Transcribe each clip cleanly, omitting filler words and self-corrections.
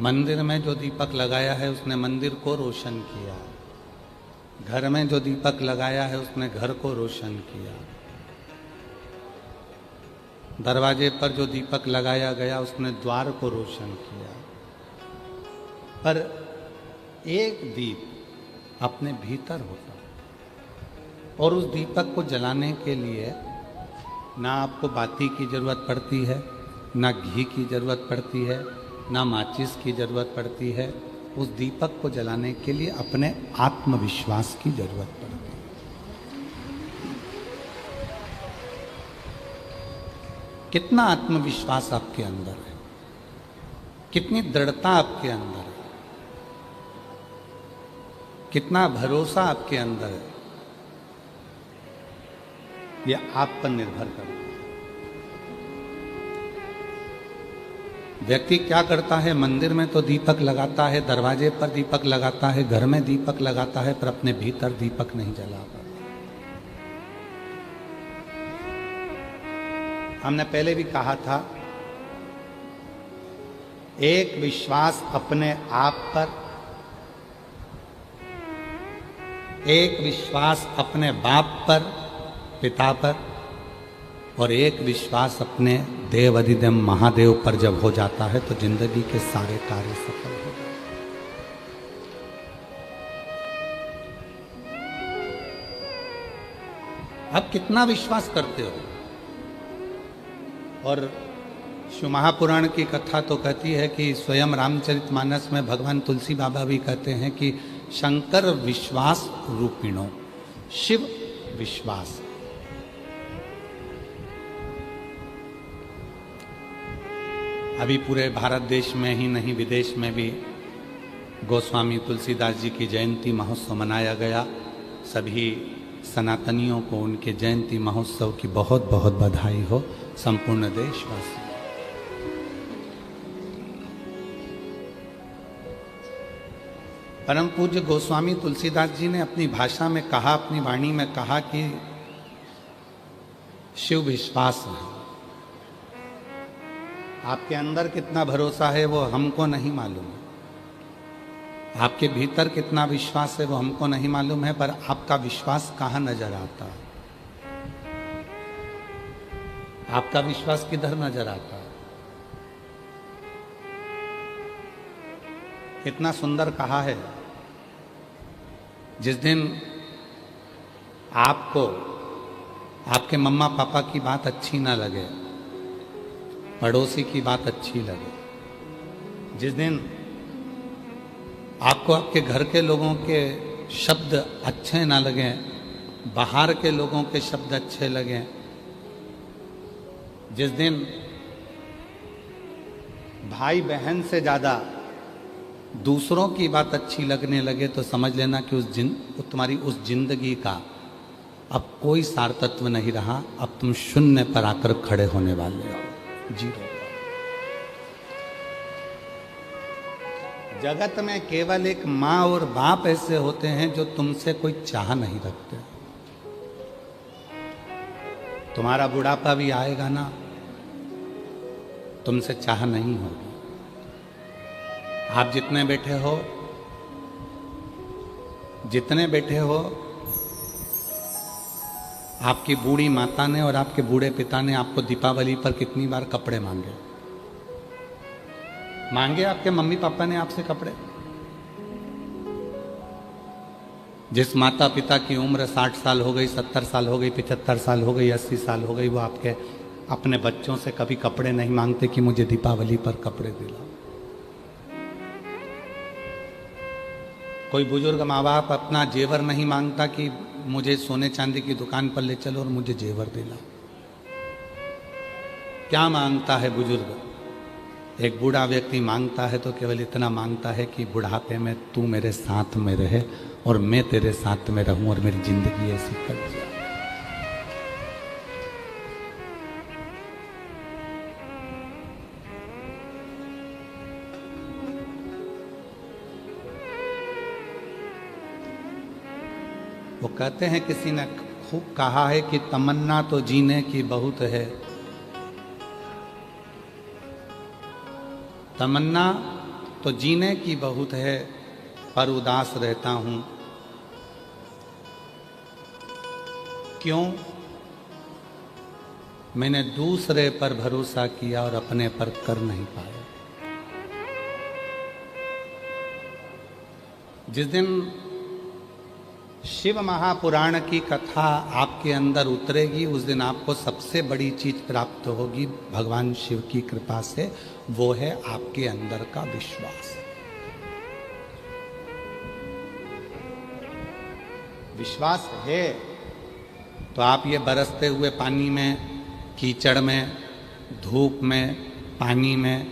मंदिर में जो दीपक लगाया है उसने मंदिर को रोशन किया, घर में जो दीपक लगाया है उसने घर को रोशन किया, दरवाजे पर जो दीपक लगाया गया उसने द्वार को रोशन किया। पर एक दीप अपने भीतर होता और उस दीपक को जलाने के लिए ना आपको बाती की जरूरत पड़ती है, ना घी की जरूरत पड़ती है, ना माचिस की जरूरत पड़ती है। उस दीपक को जलाने के लिए अपने आत्मविश्वास की जरूरत पड़ती है। कितना आत्मविश्वास आपके अंदर है, कितनी दृढ़ता आपके अंदर है, कितना भरोसा आपके अंदर है, यह आप पर निर्भर करता है। व्यक्ति क्या करता है, मंदिर में तो दीपक लगाता है, दरवाजे पर दीपक लगाता है, घर में दीपक लगाता है, पर अपने भीतर दीपक नहीं जला पाता। हमने पहले भी कहा था, एक विश्वास अपने आप पर, एक विश्वास अपने बाप पर, पिता पर, और एक विश्वास अपने देव अधिदेव महादेव पर जब हो जाता है तो जिंदगी के सारे कार्य सफल हो जाते हैं। आप कितना विश्वास करते हो? और शिव महापुराण की कथा तो कहती है कि स्वयं रामचरितमानस में भगवान तुलसी बाबा भी कहते हैं कि शंकर विश्वास रूपिणो, शिव विश्वास। अभी पूरे भारत देश में ही नहीं, विदेश में भी गोस्वामी तुलसीदास जी की जयंती महोत्सव मनाया गया। सभी सनातनियों को उनके जयंती महोत्सव की बहुत बहुत बधाई हो, संपूर्ण देशवासी। परम पूज्य गोस्वामी तुलसीदास जी ने अपनी भाषा में कहा, अपनी वाणी में कहा कि शिव विश्वास है। आपके अंदर कितना भरोसा है वो हमको नहीं मालूम है, आपके भीतर कितना विश्वास है वो हमको नहीं मालूम है, पर आपका विश्वास कहाँ नजर आता है? आपका विश्वास किधर नजर आता है? कितना सुंदर कहा है, जिस दिन आपको आपके मम्मा पापा की बात अच्छी ना लगे, पड़ोसी की बात अच्छी लगे, जिस दिन आपको आपके घर के लोगों के शब्द अच्छे ना लगें, बाहर के लोगों के शब्द अच्छे लगें, जिस दिन भाई बहन से ज़्यादा दूसरों की बात अच्छी लगने लगे, तो समझ लेना कि तुम्हारी उस जिंदगी का अब कोई सार्थत्व नहीं रहा। अब तुम शून्य पर आकर खड़े होने वाले हो, जीरो। जगत में केवल एक माँ और बाप ऐसे होते हैं जो तुमसे कोई चाह नहीं रखते। तुम्हारा बुढ़ापा भी आएगा ना, तुमसे चाह नहीं होगी। आप जितने बैठे हो, आपकी बूढ़ी माता ने और आपके बूढ़े पिता ने आपको दीपावली पर कितनी बार कपड़े मांगे? आपके मम्मी पापा ने आपसे कपड़े? जिस माता पिता की उम्र 60 साल हो गई, 70 साल हो गई, 75 साल हो गई, 80 साल हो गई, वो आपके अपने बच्चों से कभी कपड़े नहीं मांगते कि मुझे दीपावली पर कपड़े दिलाओ। कोई बुजुर्ग माँ बाप अपना जेवर नहीं मांगता कि मुझे सोने चांदी की दुकान पर ले चलो और मुझे जेवर दिलाओ। क्या मांगता है बुजुर्ग? एक बूढ़ा व्यक्ति मांगता है तो केवल इतना मांगता है कि बुढ़ापे में तू मेरे साथ में रहे और मैं तेरे साथ में रहूं और मेरी जिंदगी ऐसी कट जाए। वो कहते हैं, किसी ने खूब कहा है कि तमन्ना तो जीने की बहुत है, तमन्ना तो जीने की बहुत है पर उदास रहता हूं। क्यों? मैंने दूसरे पर भरोसा किया और अपने पर कर नहीं पाया। जिस दिन शिव महापुराण की कथा आपके अंदर उतरेगी उस दिन आपको सबसे बड़ी चीज प्राप्त होगी भगवान शिव की कृपा से, वो है आपके अंदर का विश्वास। विश्वास है तो आप ये बरसते हुए पानी में, कीचड़ में, धूप में, पानी में,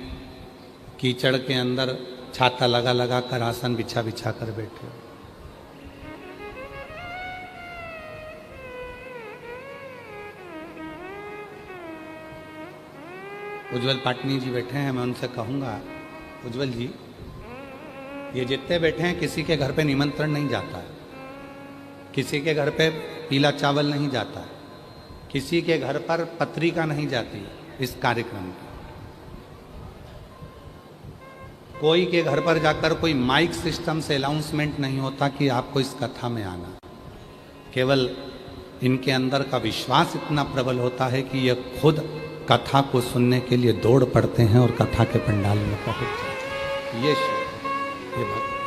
कीचड़ के अंदर छाता लगा लगा कर, आसन बिछा बिछा कर बैठे हो। उज्जवल पाटनी जी बैठे हैं, मैं उनसे कहूंगा, उज्जवल जी, ये जितने बैठे हैं किसी के घर पे निमंत्रण नहीं जाता है, किसी के घर पे पीला चावल नहीं जाता है, किसी के घर पर पत्रिका नहीं जाती इस कार्यक्रम की। कोई के घर पर जाकर कोई माइक सिस्टम से अनाउंसमेंट नहीं होता कि आपको इस कथा में आना। केवल इनके अंदर का विश्वास इतना प्रबल होता है कि ये खुद कथा को सुनने के लिए दौड़ पड़ते हैं और कथा के पंडाल में पहुंच जाते हैं। ये शिव, ये भक्त।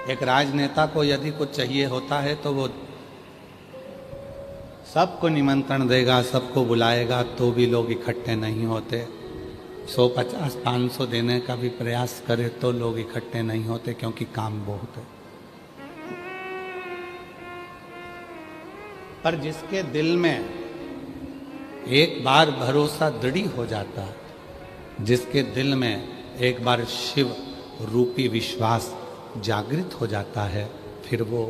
एक राजनेता को यदि कुछ चाहिए होता है तो वो सबको निमंत्रण देगा, सबको बुलाएगा, तो भी लोग इकट्ठे नहीं होते। 150, 500 देने का भी प्रयास करे तो लोग इकट्ठे नहीं होते, क्योंकि काम बहुत है। पर जिसके दिल में एक बार भरोसा दृढ़ हो जाता है, जिसके दिल में एक बार शिव रूपी विश्वास जागृत हो जाता है, फिर वो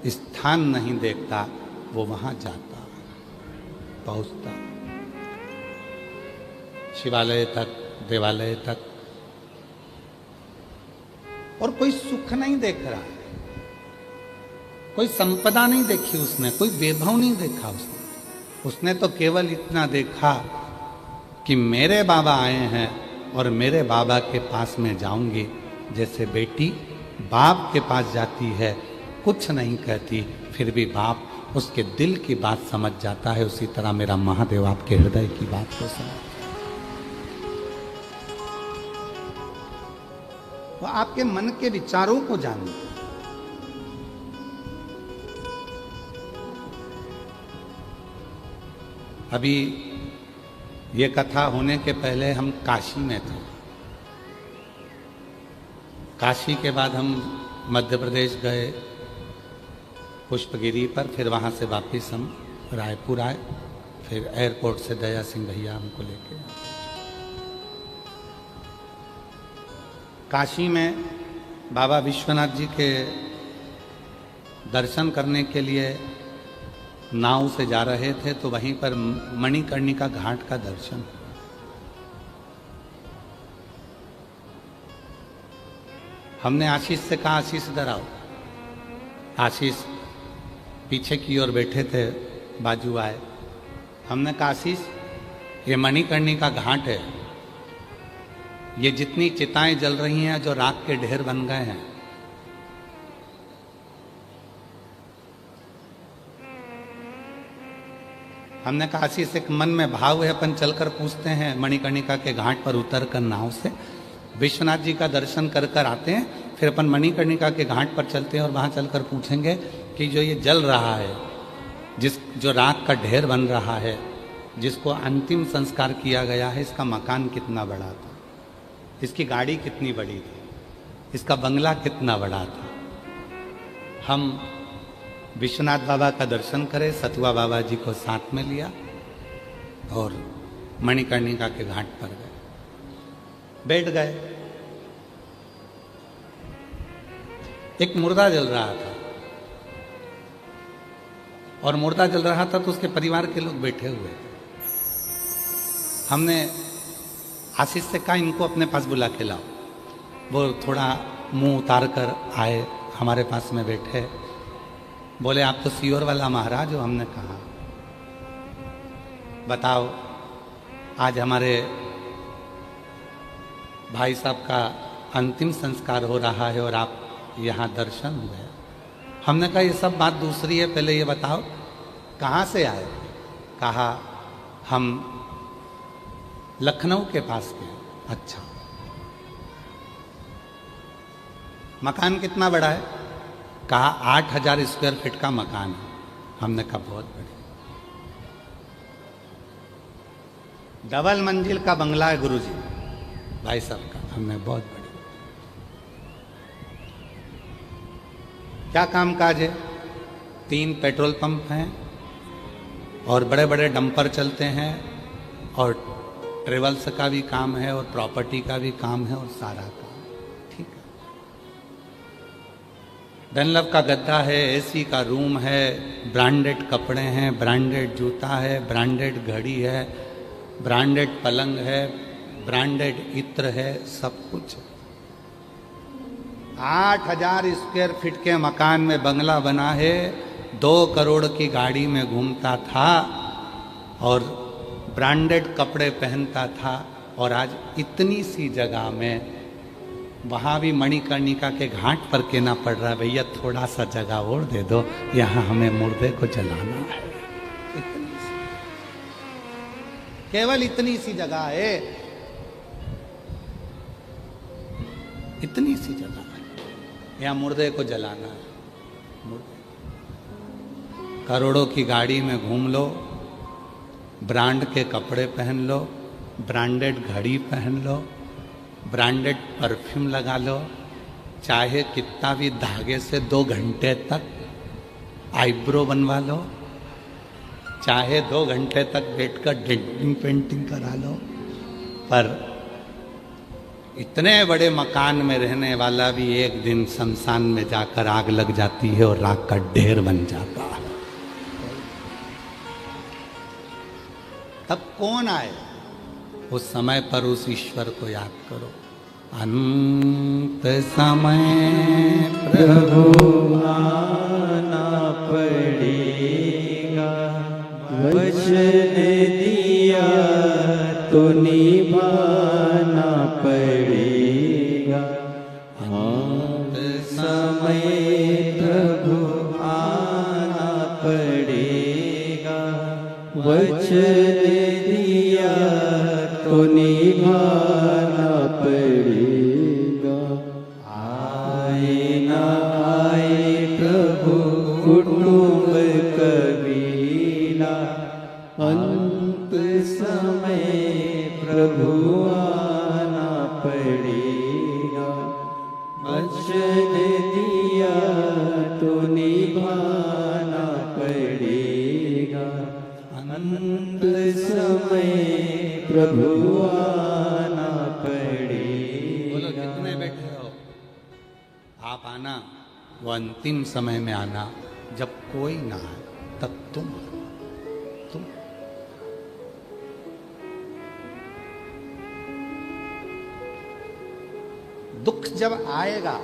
स्थान नहीं देखता, वो वहां जाता, पहुंचता, शिवालय तक, देवालय तक। और कोई सुख नहीं देख रहा है, कोई संपदा नहीं देखी उसने, कोई वैभव नहीं देखा उसने तो केवल इतना देखा कि मेरे बाबा आए हैं और मेरे बाबा के पास में जाऊंगी। जैसे बेटी बाप के पास जाती है, कुछ नहीं कहती, फिर भी बाप उसके दिल की बात समझ जाता है, उसी तरह मेरा महादेव आपके हृदय की बात को समझ। वो आपके मन के विचारों को जानते हैं। अभी ये कथा होने के पहले हम काशी में थे। काशी के बाद हम मध्य प्रदेश गए पुष्पगिरी पर, फिर वहाँ से वापस हम रायपुर आए, फिर एयरपोर्ट से दया सिंह भैया हमको लेके आए। काशी में बाबा विश्वनाथ जी के दर्शन करने के लिए नाव से जा रहे थे, तो वहीं पर मणिकर्णिका घाट का दर्शन। हमने आशीष से कहा, आशीष इधर आओ। आशीष पीछे की ओर बैठे थे, बाजू आए। हमने कहा, आशीष, ये मणिकर्णिका घाट है, ये जितनी चिताएं जल रही हैं, जो राख के ढेर बन गए हैं, हमने कहा, आशीष, एक मन में भाव है, अपन चलकर पूछते हैं मणिकर्णिका के घाट पर उतर कर नाव से, विश्वनाथ जी का दर्शन कर कर आते हैं, फिर अपन मणिकर्णिका के घाट पर चलते हैं और वहाँ चलकर पूछेंगे कि जो ये जल रहा है, जो राख का ढेर बन रहा है, जिसको अंतिम संस्कार किया गया है, इसका मकान कितना बड़ा था, इसकी गाड़ी कितनी बड़ी थी, इसका बंगला कितना बड़ा था। हम विश्वनाथ बाबा का दर्शन करे, सतुआ बाबा जी को साथ में लिया और मणिकर्णिका के घाट पर गए, बैठ गए। एक मुर्दा जल रहा था और मुर्दा जल रहा था तो उसके परिवार के लोग बैठे हुए थे। हमने आशीष से कहा, इनको अपने पास बुला के लाओ। वो थोड़ा मुंह उतार कर आए, हमारे पास में बैठे, बोले, आप तो सीहोर वाला महाराज हो। हमने कहा, बताओ, आज हमारे भाई साहब का अंतिम संस्कार हो रहा है और आप यहाँ दर्शन हुए। हमने कहा ये सब बात दूसरी है, पहले ये बताओ कहाँ से आए। कहा हम लखनऊ के पास के। अच्छा, मकान कितना बड़ा है? कहा 8,000 स्क्वायर फीट का मकान है। हमने कहा बहुत बड़ा। डबल मंजिल का बंगला है गुरुजी भाई साहब का। हमने बहुत बड़ी। क्या काम काज है? 3 पेट्रोल पंप हैं और बड़े बड़े डंपर चलते हैं और ट्रेवल्स का भी काम है और प्रॉपर्टी का भी काम है और सारा काम। ठीक है। डनलप का गद्दा है, एसी का रूम है, ब्रांडेड कपड़े हैं, ब्रांडेड जूता है, ब्रांडेड घड़ी है, ब्रांडेड पलंग है, ब्रांडेड इत्र है, सब कुछ। 8,000 स्क्वायर फीट के मकान में बंगला बना है, 2 करोड़ की गाड़ी में घूमता था और ब्रांडेड कपड़े पहनता था। और आज इतनी सी जगह में, वहाँ भी मणिकर्णिका के घाट पर कहना पड़ रहा है, भैया थोड़ा सा जगह और दे दो, यहाँ हमें मुर्दे को जलाना है। इतनी सी, केवल इतनी सी जगह है, इतनी सी जगह है, यहाँ मुर्दे को जलाना है। करोड़ों की गाड़ी में घूम लो, ब्रांड के कपड़े पहन लो, ब्रांडेड घड़ी पहन लो, ब्रांडेड परफ्यूम लगा लो, चाहे कितना भी धागे से 2 घंटे तक आईब्रो बनवा लो, चाहे 2 घंटे तक बैठकर डेंटिंग पेंटिंग करा लो, पर इतने बड़े मकान में रहने वाला भी एक दिन शमशान में जाकर आग लग जाती है और राख का ढेर बन जाता है। तब कौन आए? उस समय पर उस ईश्वर को याद करो। अंत समय प्रभु आना पड़ेगा, वचन दिया तो निभाना पड़ेगा। अंत समय प्रभु आना पड़ेगा, वचन दिया तो निभाना पड़ेगा। आए ना आए प्रभु कुटुंब कबीला, अंत समय प्रभु आना पड़ेगा। वचन दिया तो निभाना पड़ेगा। अंत समय प्रभु आना पड़ेगा। बोलो कितने बैठे हो? आप आना, वो अंतिम समय में आना, जब कोई ना है तब तुम दुख जब आएगा।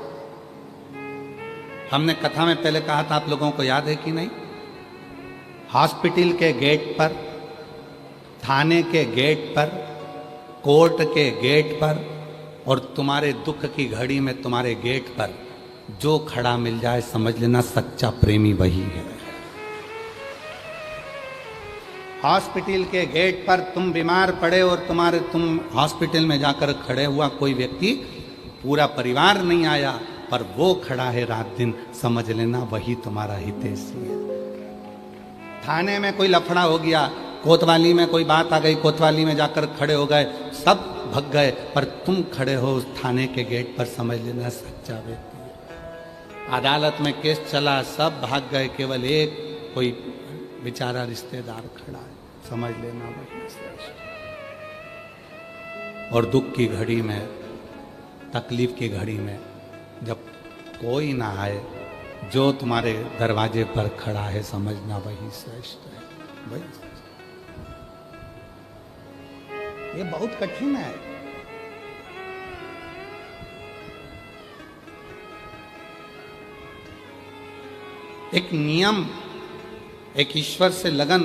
हमने कथा में पहले कहा था, आप लोगों को याद है कि नहीं? हॉस्पिटल के गेट पर, थाने के गेट पर, कोर्ट के गेट पर और तुम्हारे दुख की घड़ी में तुम्हारे गेट पर जो खड़ा मिल जाए, समझ लेना सच्चा प्रेमी वही है। हॉस्पिटल के गेट पर तुम बीमार पड़े और तुम हॉस्पिटल में जाकर खड़े हुआ कोई व्यक्ति, पूरा परिवार नहीं आया, पर वो खड़ा है रात दिन, समझ लेना वही तुम्हारा हितैषी है। थाने में कोई लफड़ा हो गया, कोतवाली में कोई बात आ गई, कोतवाली में जाकर खड़े हो गए, सब भग गए, पर तुम खड़े हो उस थाने के गेट पर, समझ लेना सच्चा व्यक्ति है। अदालत में केस चला, सब भाग गए, केवल एक कोई बेचारा रिश्तेदार खड़ा है, समझ लेना वही श्रेष्ठ। और दुख की घड़ी में, तकलीफ की घड़ी में जब कोई ना आए, जो तुम्हारे दरवाजे पर खड़ा है, समझना वही श्रेष्ठ है। वही ये बहुत कठिन है। एक नियम, एक ईश्वर से लगन,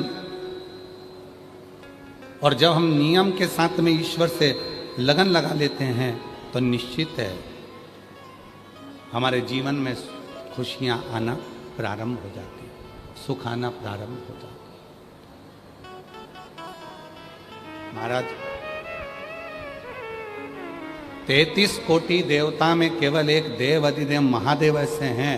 और जब हम नियम के साथ में ईश्वर से लगन लगा लेते हैं तो निश्चित है हमारे जीवन में खुशियां आना प्रारंभ हो जाती, सुख आना प्रारंभ हो जाता। महाराज 33 कोटि देवता में केवल एक देव अधिदेव महादेव ऐसे हैं,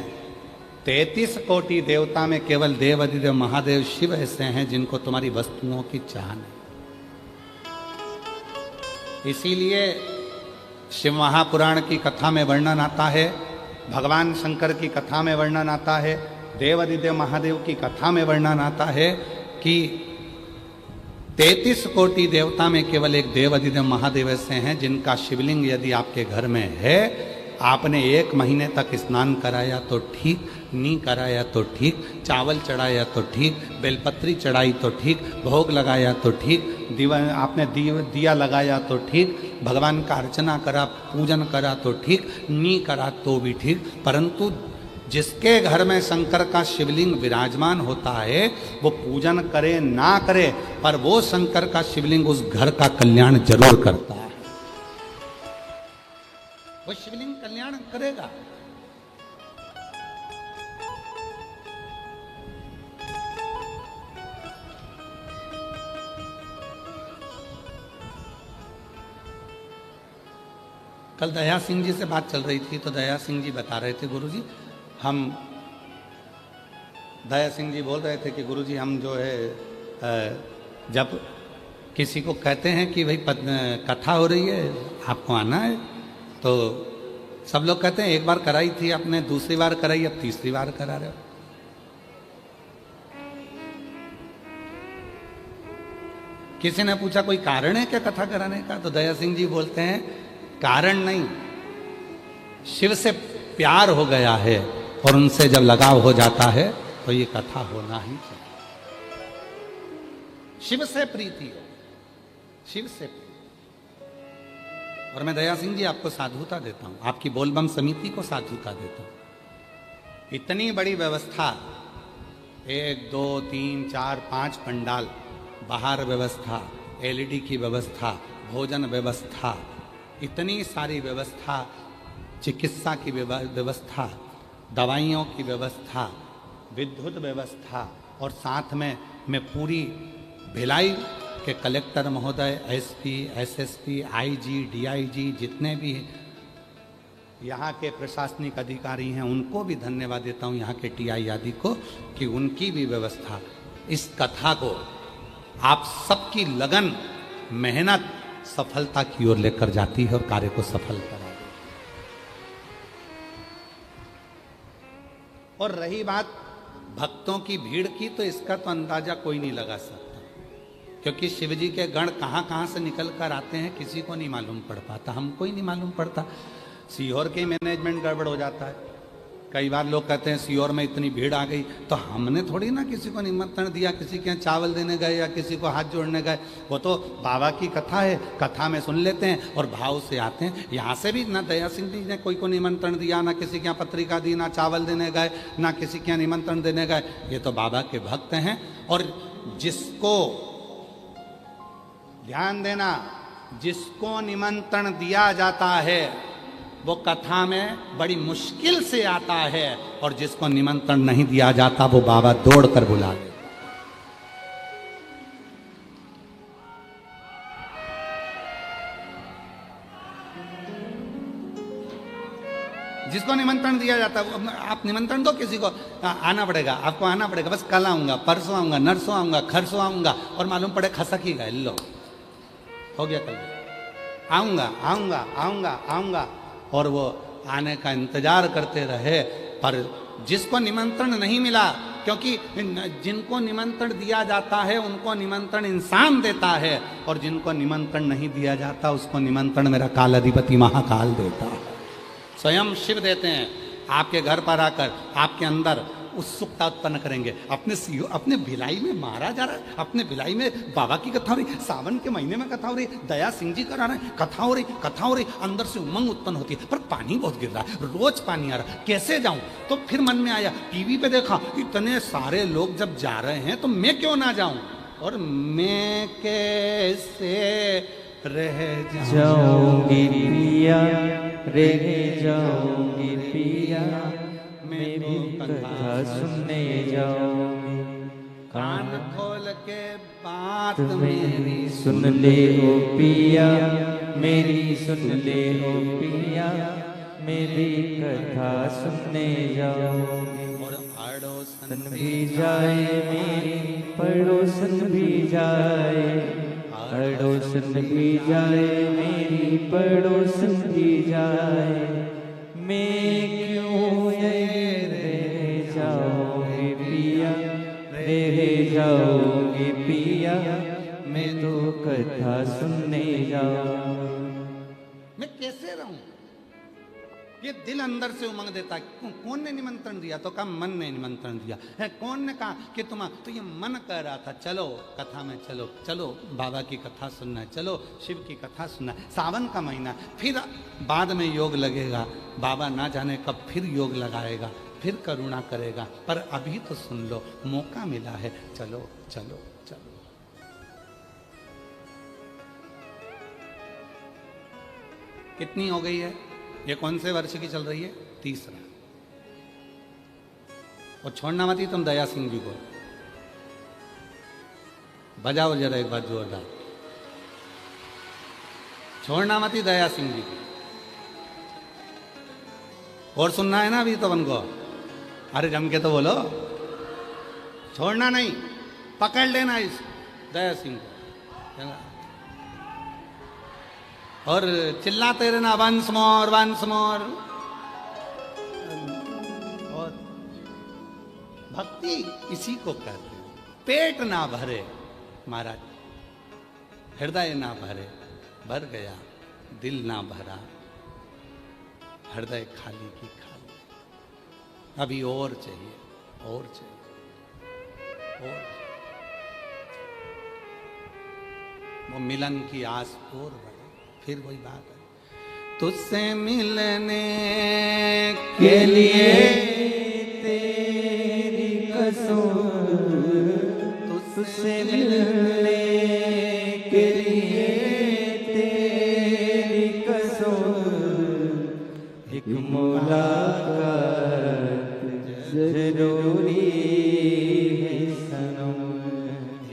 33 कोटि देवता में केवल देव अधिदेव महादेव शिव ऐसे हैं जिनको तुम्हारी वस्तुओं की चाह नहीं। इसीलिए शिव महापुराण की कथा में वर्णन आता है, भगवान शंकर की कथा में वर्णन आता है, देव अधिदेव महादेव की कथा में वर्णन आता है कि 33 कोटि देवता में केवल एक देव अधिदेव महादेव ऐसे हैं जिनका शिवलिंग यदि आपके घर में है, आपने 1 महीने तक स्नान कराया तो ठीक, नी कराया तो ठीक, चावल चढ़ाया तो ठीक, बेलपत्री चढ़ाई तो ठीक, भोग लगाया तो ठीक, आपने दिया लगाया तो ठीक, भगवान का अर्चना करा, पूजन करा तो ठीक, नी करा तो भी ठीक। परंतु जिसके घर में शंकर का शिवलिंग विराजमान होता है वो पूजन करे ना करे पर वो शंकर का शिवलिंग उस घर का कल्याण जरूर करता है, वो शिवलिंग कल्याण करेगा। कल दया सिंह जी से बात चल रही थी तो दया सिंह जी बता रहे थे, गुरुजी दया सिंह जी बोल रहे थे कि गुरुजी हम जो है जब किसी को कहते हैं कि भाई कथा हो रही है आपको आना है, तो सब लोग कहते हैं एक बार कराई थी आपने, दूसरी बार कराई, अब तीसरी बार करा रहे हो। किसी ने पूछा कोई कारण है क्या कथा कराने का, तो दया सिंह जी बोलते हैं कारण नहीं, शिव से प्यार हो गया है और उनसे जब लगाव हो जाता है तो ये कथा होना ही चाहिए। शिव से प्रीति हो, शिव से प्रीति। और मैं दया सिंह जी आपको साधुता देता हूं, आपकी बोलबम समिति को साधुता देता हूं। इतनी बड़ी व्यवस्था, 1 2 3 4 5 पंडाल, बाहर व्यवस्था, एलईडी की व्यवस्था, भोजन व्यवस्था, इतनी सारी व्यवस्था, चिकित्सा की व्यवस्था, दवाइयों की व्यवस्था, विद्युत व्यवस्था, और साथ में मैं पूरी भिलाई के कलेक्टर महोदय, एसपी, एसएसपी, आईजी, डीआईजी, जितने भी यहाँ के प्रशासनिक अधिकारी हैं उनको भी धन्यवाद देता हूँ, यहाँ के टीआई आदि को, कि उनकी भी व्यवस्था इस कथा को आप सबकी लगन, मेहनत सफलता की ओर लेकर जाती है और कार्य को सफल करा। और रही बात भक्तों की भीड़ की, तो इसका तो अंदाजा कोई नहीं लगा सकता, क्योंकि शिव जी के गण कहाँ कहाँ से निकल कर आते हैं किसी को नहीं मालूम पड़ पाता, हमको ही नहीं मालूम पड़ता। सीहोर के मैनेजमेंट गड़बड़ हो जाता है, कई बार लोग कहते हैं सीहोर में इतनी भीड़ आ गई, तो हमने थोड़ी ना किसी को निमंत्रण दिया, किसी के यहाँ चावल देने गए या किसी को हाथ जोड़ने गए, वो तो बाबा की कथा है, कथा में सुन लेते हैं और भाव से आते हैं। यहाँ से भी ना दया सिंह जी ने कोई को निमंत्रण दिया, ना किसी के यहाँ पत्रिका दी, ना चावल देने गए, ना किसी के यहाँ निमंत्रण देने गए, ये तो बाबा के भक्त हैं। और जिसको ध्यान देना, जिसको निमंत्रण दिया जाता है वो कथा में बड़ी मुश्किल से आता है, और जिसको निमंत्रण नहीं दिया जाता वो बाबा दौड़ कर बुला लेता। जिसको निमंत्रण दिया जाता है, आप निमंत्रण दो किसी को, आना पड़ेगा, आपको आना पड़ेगा, बस कल आऊंगा, परसों आऊंगा, नरसों आऊंगा, खरसों आऊंगा, और मालूम पड़े खसक ही गए, लो हो गया, कल आऊंगा आऊंगा आऊंगा आऊंगा, और वो आने का इंतजार करते रहे। पर जिसको निमंत्रण नहीं मिला, क्योंकि जिनको निमंत्रण दिया जाता है उनको निमंत्रण इंसान देता है, और जिनको निमंत्रण नहीं दिया जाता उसको निमंत्रण मेरा काल अधिपति महाकाल देता है, स्वयं शिव देते हैं। आपके घर पर आकर आपके अंदर उत्सुकता उत्पन्न करेंगे, अपने भिलाई में मारा जा रहा है, अपने भिलाई में बाबा की कथा हो रही, सावन के महीने में कथा हो रही, दया सिंह जी करा रहे हैं, कथा हो रही, अंदर से उमंग उत्पन्न होती है, पर पानी बहुत गिर रहा है, रोज पानी आ रहा है, कैसे जाऊं? तो फिर मन में आया, टीवी पे देखा, इतने सारे लोग जब जा रहे हैं तो मैं क्यों ना जाऊं। और मैं कैसे रह जाऊंगी पिया, रह जाऊंगी पिया, मैं भी कथा सुनने जाऊंगी। कान खोल के बात मेरी सुन ले ओ पिया, मेरी सुन ले ओ पिया, मैं भी कथा सुनने जाऊंगी। और अड़ोसन भी जाए मेरी पड़ोसन भी जाए, अड़ोसन भी जाए मेरी पड़ोसन भी जाए, मैं क्यों रह जाऊंगी पिया, रह जाऊंगी पिया, मैं तो कथा सुनने जाऊंगी। मैं कैसे रहूं? ये दिल अंदर से उमंग देता है। कौन ने निमंत्रण दिया? तो कहा मन ने निमंत्रण दिया है। कौन ने कहा कि तुम? तो ये मन कह रहा था चलो कथा में, चलो चलो बाबा की कथा सुनना है, चलो शिव की कथा सुनना है। सावन का महीना, फिर बाद में योग लगेगा, बाबा ना जाने कब फिर योग लगाएगा, फिर करुणा करेगा, पर अभी तो सुन लो, मौका मिला है, चलो चलो चलो। कितनी हो गई है? ये कौन से वर्ष की चल रही है? तीसरा। और छोड़ना मत ही तुम दया सिंह जी को, बजाओ जरा एक बार जोरदार। छोड़ना मत ही दया सिंह जी को। और सुनना है ना अभी तो उनको? अरे जम के तो बोलो, छोड़ना नहीं, पकड़ लेना इस दया सिंह को और चिल्लाते रहना वंस मोर वंस मोर। और भक्ति इसी को कहते हैं। पेट ना भरे महाराज, हृदय ना भरे, भर गया दिल ना भरा, हृदय खाली की खाली। अभी और चाहिए, और चाहिए, और वो मिलन की आस और बढ़े। फिर वही बात है, तुझसे मिलने के लिए तेरी कसम, तुझसे मिलने के लिए तेरी कसम, एक मुलाकात जरूरी है सनम,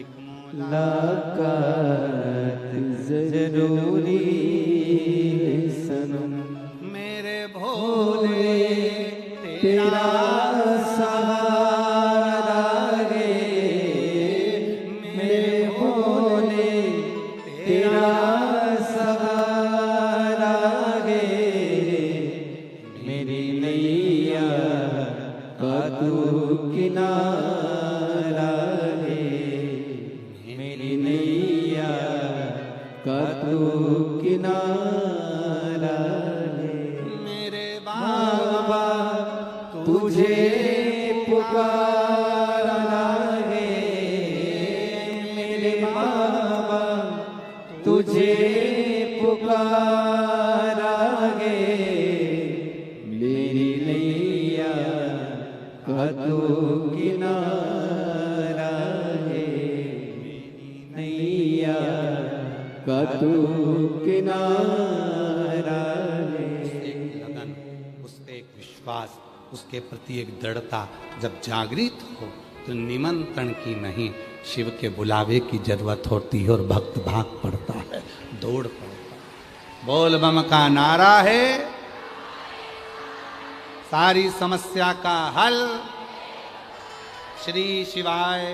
एक मुलाकात जरूरी है सनम। मेरे भोले तेरा सहारा गे, मेरे भोले तेरा सहारा गे, मेरी नैया का तू किनारा गे, मेरी नैया का तू किनारा गे। मेरे बाबा तुझे पुकारा है, मेरे बाबा तुझे पुकारा है, मेरी नैया का तू किनारा है, मेरी नैया का तू किनारा है। एक लगन, उसके एक विश्वास, उसके प्रति एक दृढ़ता जब जागृत हो तो निमंत्रण की नहीं, शिव के बुलावे की जरूरत होती है और भक्त भाग पड़ता है, दौड़ पड़ता है। बोल बम का नारा है सारी समस्या का हल, श्री शिवाय।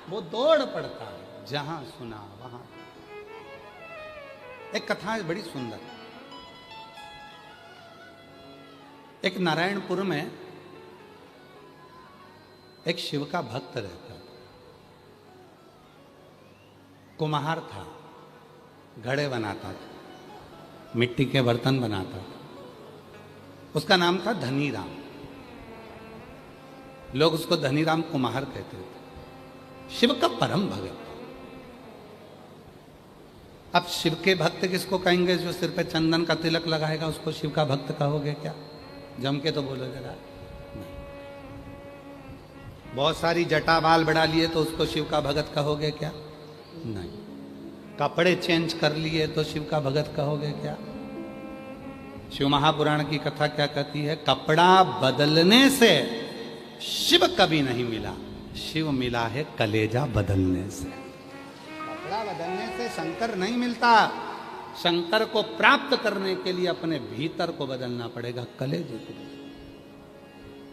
वो दौड़ पड़ता है जहां सुना वहां। एक कथा है बड़ी सुंदर। एक नारायणपुर में एक शिव का भक्त रहता था, कुम्हार था, घड़े बनाता था, मिट्टी के बर्तन बनाता था। उसका नाम था धनीराम। लोग उसको धनीराम कुम्हार कहते थे। शिव का परम भक्त। अब शिव के भक्त किसको कहेंगे? जो सिर पे चंदन का तिलक लगाएगा उसको शिव का भक्त कहोगे क्या? जम के तो बोलो जरा। नहीं। बहुत सारी जटा बाल बढ़ा लिए तो उसको शिव का भगत कहोगे क्या? नहीं। कपड़े चेंज कर लिए तो शिव का भगत कहोगे क्या? शिव महापुराण की कथा क्या कहती है? कपड़ा बदलने से शिव कभी नहीं मिला, शिव मिला है कलेजा बदलने से। कपड़ा बदलने से शंकर नहीं मिलता। शंकर को प्राप्त करने के लिए अपने भीतर को बदलना पड़ेगा, कलेजे को।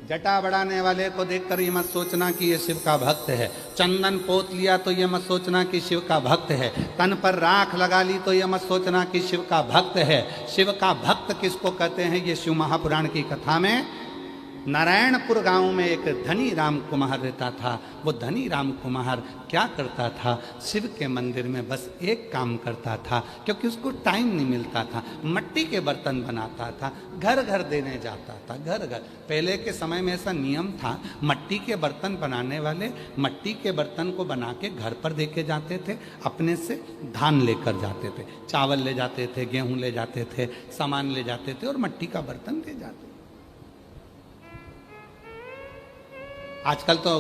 जटा बढ़ाने वाले को देखकर ये मत सोचना कि ये शिव का भक्त है। चंदन पोत लिया तो ये मत सोचना कि शिव का भक्त है। तन पर राख लगा ली तो ये मत सोचना कि शिव का भक्त है। शिव का भक्त किसको कहते हैं? ये शिव महापुराण की कथा में नारायणपुर गांव में एक धनी राम कुमार रहता था। वो धनी राम कुमार क्या करता था? शिव के मंदिर में बस एक काम करता था, क्योंकि उसको टाइम नहीं मिलता था। मट्टी के बर्तन बनाता था, घर घर देने जाता था, घर घर। पहले के समय में ऐसा नियम था, मट्टी के बर्तन बनाने वाले मट्टी के बर्तन को बना के घर पर दे के जाते थे, अपने से धान लेकर जाते थे, चावल ले जाते थे, गेहूँ ले जाते थे, सामान ले जाते थे और मट्टी का बर्तन दे जाते थे। आजकल तो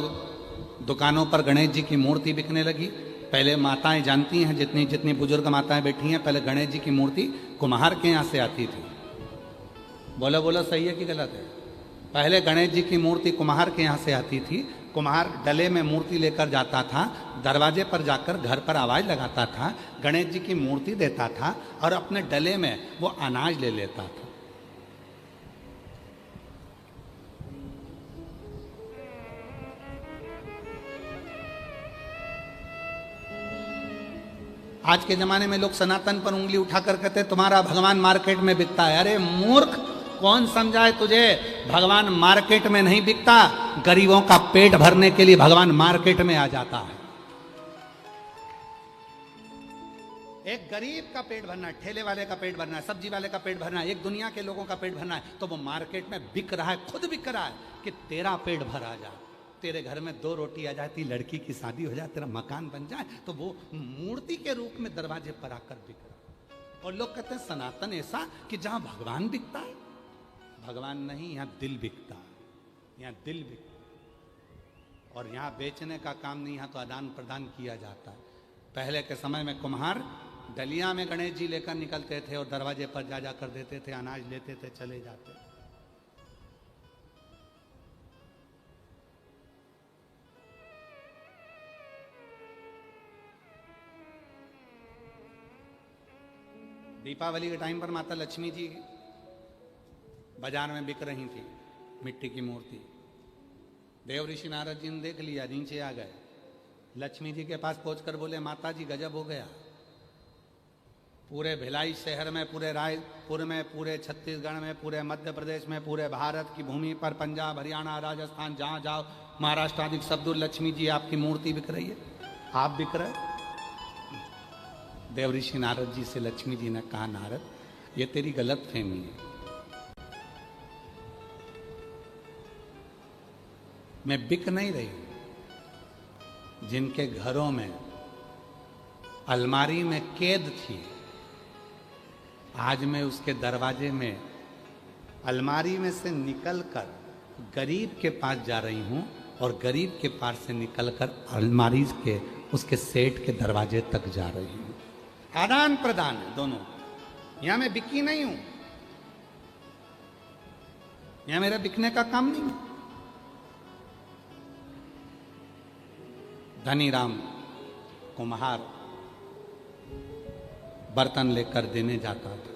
दुकानों पर गणेश जी की मूर्ति बिकने लगी। पहले माताएं जानती हैं, जितनी जितनी बुजुर्ग माताएं बैठी हैं, पहले गणेश जी की मूर्ति कुम्हार के यहाँ से आती थी। बोलो बोलो, सही है कि गलत है? पहले गणेश जी की मूर्ति कुम्हार के यहाँ से आती थी। कुम्हार डले में मूर्ति लेकर जाता था, दरवाजे पर जाकर घर पर आवाज़ लगाता था, गणेश जी की मूर्ति देता था और अपने डले में वो अनाज ले लेता था। आज के जमाने में लोग सनातन पर उंगली उठाकर कहते तुम्हारा भगवान मार्केट में बिकता है। अरे मूर्ख, कौन समझाए तुझे? भगवान मार्केट में नहीं बिकता, गरीबों का पेट भरने के लिए भगवान मार्केट में आ जाता है। एक गरीब का पेट भरना है, ठेले वाले का पेट भरना है, सब्जी वाले का पेट भरना है, एक दुनिया के लोगों का पेट भरना है, तो वो मार्केट में बिक रहा है, खुद बिक रहा है कि तेरा पेट भरा जाए, तेरे घर में 2 रोटी आ जाती, लड़की की शादी हो जाए, तेरा मकान बन जाए, तो वो मूर्ति के रूप में दरवाजे पर आकर बिक रहा। और लोग कहते हैं सनातन ऐसा कि जहां भगवान बिकता है। भगवान नहीं, यहाँ दिल बिकता है, यहाँ दिल बिकता है। और यहाँ बेचने का काम नहीं, यहाँ तो आदान प्रदान किया जाता है। पहले के समय में कुम्हार डलिया में गणेश जी लेकर निकलते थे और दरवाजे पर जा जाकर देते थे, अनाज लेते थे, चले जाते। दीपावली के टाइम पर माता लक्ष्मी जी बाजार में बिक रही थी, मिट्टी की मूर्ति। देव ऋषि नारद जी ने देख लिया, नीचे आ गए, लक्ष्मी जी के पास पहुंचकर बोले माता जी गजब हो गया। पूरे भिलाई शहर में, पूरे रायपुर में, पूरे छत्तीसगढ़ में, पूरे मध्य प्रदेश में, पूरे भारत की भूमि पर, पंजाब, हरियाणा, राजस्थान, जहाँ जाओ, महाराष्ट्र आदि सब दूर लक्ष्मी जी आपकी मूर्ति बिक रही है, आप बिक रहे। देव ऋषि नारद जी से लक्ष्मी जी ने कहा, नारद ये तेरी गलत फहमी है, मैं बिक नहीं रही हूं। जिनके घरों में अलमारी में कैद थी, आज मैं उसके दरवाजे में अलमारी में से निकलकर गरीब के पास जा रही हूं और गरीब के पास से निकलकर अलमारी के उसके सेठ के दरवाजे तक जा रही हूं। आदान प्रदान है दोनों। यहां मैं बिकी नहीं हूं, यहां मेरा बिकने का काम नहीं है। धनी राम कुम्हार बर्तन लेकर देने जाता था,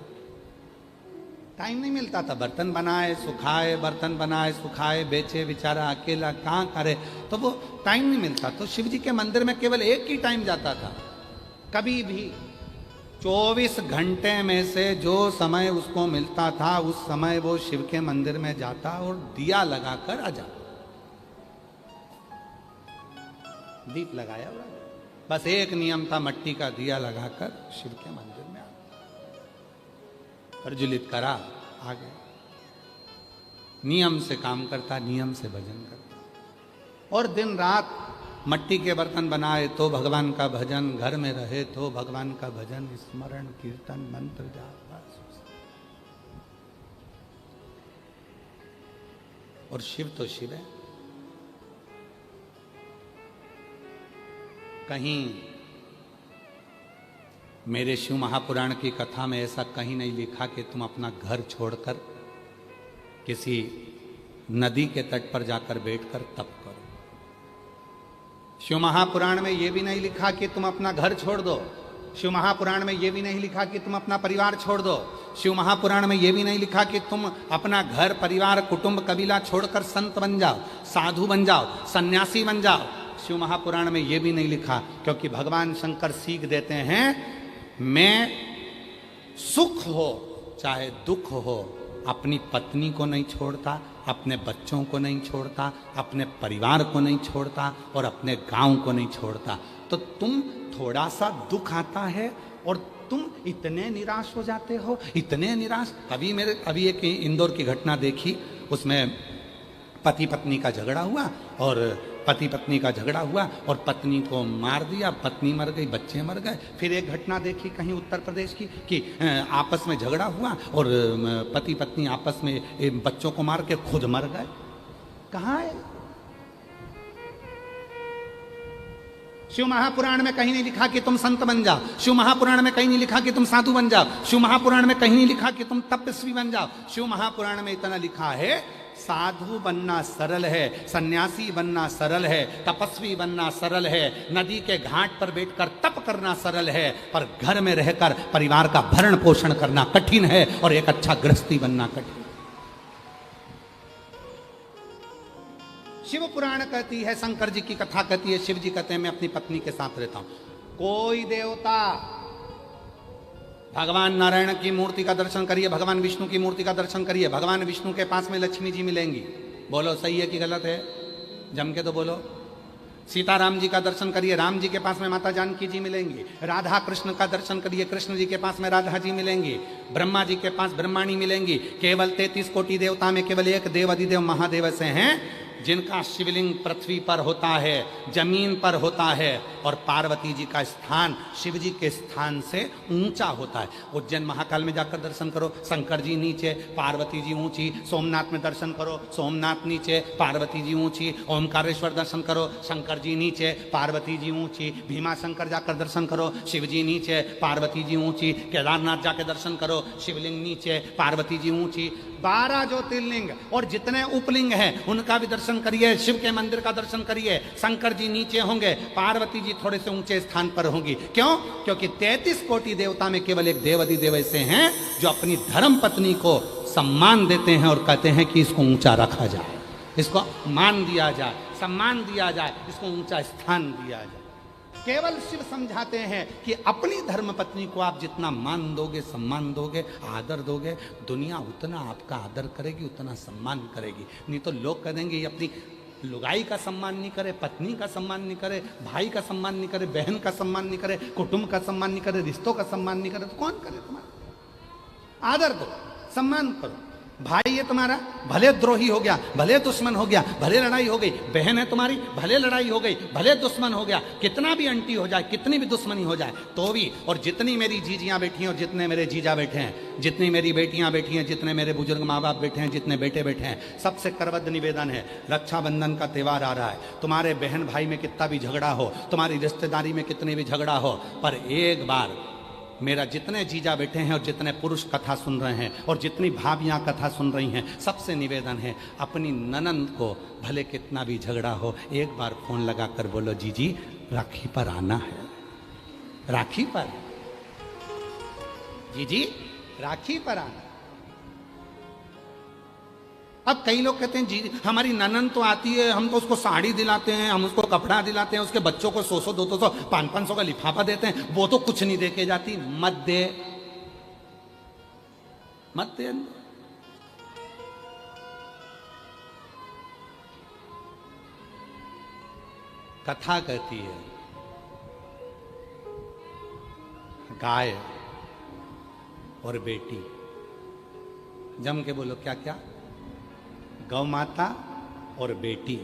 टाइम नहीं मिलता था, बर्तन बनाए सुखाए, बर्तन बनाए सुखाए, बेचे, बेचारा अकेला कहाँ करे, तो वो टाइम नहीं मिलता। तो शिव जी के मंदिर में केवल एक ही टाइम जाता था, कभी भी 24 घंटे में से जो समय उसको मिलता था उस समय वो शिव के मंदिर में जाता और दिया लगाकर आ जाता। दीप लगाया हुआ, बस एक नियम था, मट्टी का दिया लगाकर शिव के मंदिर में प्रज्वलित करा, आ गया। नियम से काम करता, नियम से भजन करता। और दिन रात मट्टी के बर्तन बनाए तो भगवान का भजन, घर में रहे तो भगवान का भजन, स्मरण, कीर्तन, मंत्र जाप, बस। और शिव तो शिव है। कहीं मेरे शिव महापुराण की कथा में ऐसा कहीं नहीं लिखा कि तुम अपना घर छोड़कर किसी नदी के तट पर जाकर बैठकर तप करो। शिव महापुराण में यह भी नहीं लिखा कि तुम अपना घर छोड़ दो। शिव महापुराण में यह भी नहीं लिखा कि तुम अपना परिवार छोड़ दो। शिव महापुराण में यह भी नहीं लिखा कि तुम अपना घर परिवार कुटुंब कबीला छोड़कर संत बन जाओ, साधु बन जाओ, सन्यासी बन जाओ। शिव महापुराण में यह भी नहीं लिखा, क्योंकि भगवान शंकर सीख देते हैं, मैं सुख हो चाहे दुख हो अपनी पत्नी को नहीं छोड़ता, अपने बच्चों को नहीं छोड़ता, अपने परिवार को नहीं छोड़ता और अपने गांव को नहीं छोड़ता। तो तुम थोड़ा सा दुख आता है और तुम इतने निराश हो जाते हो, इतने निराश। अभी एक इंदौर की घटना देखी, उसमें पति पत्नी का झगड़ा हुआ और पति पत्नी का झगड़ा हुआ और पत्नी को मार दिया, पत्नी मर गई, बच्चे मर गए। फिर एक घटना देखी कहीं उत्तर प्रदेश की कि आपस में झगड़ा हुआ और पति पत्नी आपस में बच्चों को मार के खुद मर गए। कहाँ है? शिव महापुराण में कहीं नहीं लिखा कि तुम संत बन जाओ। शिव महापुराण में कहीं नहीं लिखा कि तुम साधु बन जाओ। शिव महापुराण में कहीं नहीं लिखा कि तुम तपस्वी बन जाओ। शिव महापुराण में इतना लिखा है, साधु बनना सरल है, सन्यासी बनना सरल है, तपस्वी बनना सरल है, नदी के घाट पर बैठकर तप करना सरल है, पर घर में रहकर परिवार का भरण पोषण करना कठिन है और एक अच्छा गृहस्थी बनना कठिन। शिव पुराण कहती है, शंकर जी की कथा कहती है, शिव जी कहते हैं मैं अपनी पत्नी के साथ रहता हूं। कोई देवता, भगवान नारायण की मूर्ति का दर्शन करिए, भगवान विष्णु की मूर्ति का दर्शन करिए, भगवान विष्णु के पास में लक्ष्मी जी मिलेंगी। बोलो सही है कि गलत है? जम के तो बोलो। सीताराम जी का दर्शन करिए, राम जी के पास में माता जानकी जी मिलेंगी। राधा कृष्ण का दर्शन करिए, कृष्ण जी के पास में राधा जी मिलेंगी। ब्रह्मा जी के पास ब्रह्माणी मिलेंगी। केवल 33 कोटि देवता में केवल एक देव अधिदेव महादेव से हैं जिनका शिवलिंग पृथ्वी पर होता है, जमीन पर होता है, और पार्वती जी का स्थान शिव जी के स्थान से ऊंचा होता है। उज्जैन महाकाल में जाकर दर्शन करो, शंकर जी नीचे, पार्वती जी ऊंची। सोमनाथ में दर्शन करो, सोमनाथ नीचे, पार्वती जी ऊंची। ओमकारेश्वर दर्शन करो, शंकर जी नीचे, पार्वती जी ऊंची। भीमा शंकर जाकर दर्शन करो, शिव जी नीचे, पार्वती जी ऊंची। केदारनाथ जाकर दर्शन करो, शिवलिंग नीचे, पार्वती जी ऊंची। 12 ज्योतिर्लिंग और जितने उपलिंग हैं उनका भी दर्शन करिए। शिव के मंदिर का दर्शन करिए, शंकर जी नीचे होंगे, पार्वती जी थोड़े से ऊंचे स्थान पर होंगी। क्यों? क्योंकि 33 कोटि देवता में केवल एक देव अधिदेव ऐसे हैं जो अपनी धर्म पत्नी को सम्मान देते हैं और कहते हैं कि इसको ऊंचा रखा जाए, इसको मान दिया जाए, सम्मान दिया जाए, इसको ऊंचा स्थान दिया जाए। केवल शिव समझाते हैं कि अपनी धर्म पत्नी को आप जितना मान दोगे, सम्मान दोगे, आदर दोगे, दुनिया उतना आपका आदर करेगी, उतना सम्मान करेगी। नहीं तो लोग कहेंगे ये अपनी लुगाई का सम्मान नहीं करे, पत्नी का सम्मान नहीं करे, भाई का सम्मान नहीं करे, बहन का सम्मान नहीं करे, कुटुंब का सम्मान नहीं करे, रिश्तों का सम्मान नहीं करे, तो कौन करे? तुम्हारा आदर दो, सम्मान करो। भाई ये तुम्हारा भले द्रोही हो गया, भले दुश्मन हो गया, भले लड़ाई हो गई, बहन है तुम्हारी भले लड़ाई हो गई, भले दुश्मन हो गया, कितना भी अंटी हो जाए, कितनी भी दुश्मनी हो जाए तो भी, और जितनी मेरी जीजियां बैठी हैं और जितने मेरे जीजा बैठे हैं, जितनी मेरी बेटियां बैठी हैं, जितने मेरे बुजुर्ग माँ बाप बैठे हैं, जितने बेटे बैठे हैं, सबसे करबद्ध निवेदन है, रक्षाबंधन का त्यौहार आ रहा है, तुम्हारे बहन भाई में कितना भी झगड़ा हो, तुम्हारी रिश्तेदारी में कितनी भी झगड़ा हो, पर एक बार मेरा जितने जीजा बैठे हैं और जितने पुरुष कथा सुन रहे हैं और जितनी भाभियां कथा सुन रही हैं, सबसे निवेदन है, अपनी ननंद को भले कितना भी झगड़ा हो, एक बार फोन लगाकर बोलो जीजी राखी पर आना है, राखी पर, जीजी राखी पर आना। अब कई लोग कहते हैं जी हमारी ननंद तो आती है, हम तो उसको साड़ी दिलाते हैं, हम उसको कपड़ा दिलाते हैं, उसके बच्चों को 100-100, 200, 500 का लिफाफा देते हैं, वो तो कुछ नहीं दे के जाती। मत दे, मत दे। कथा कहती है गाय और बेटी, जम के बोलो क्या क्या? गौ माता और बेटी।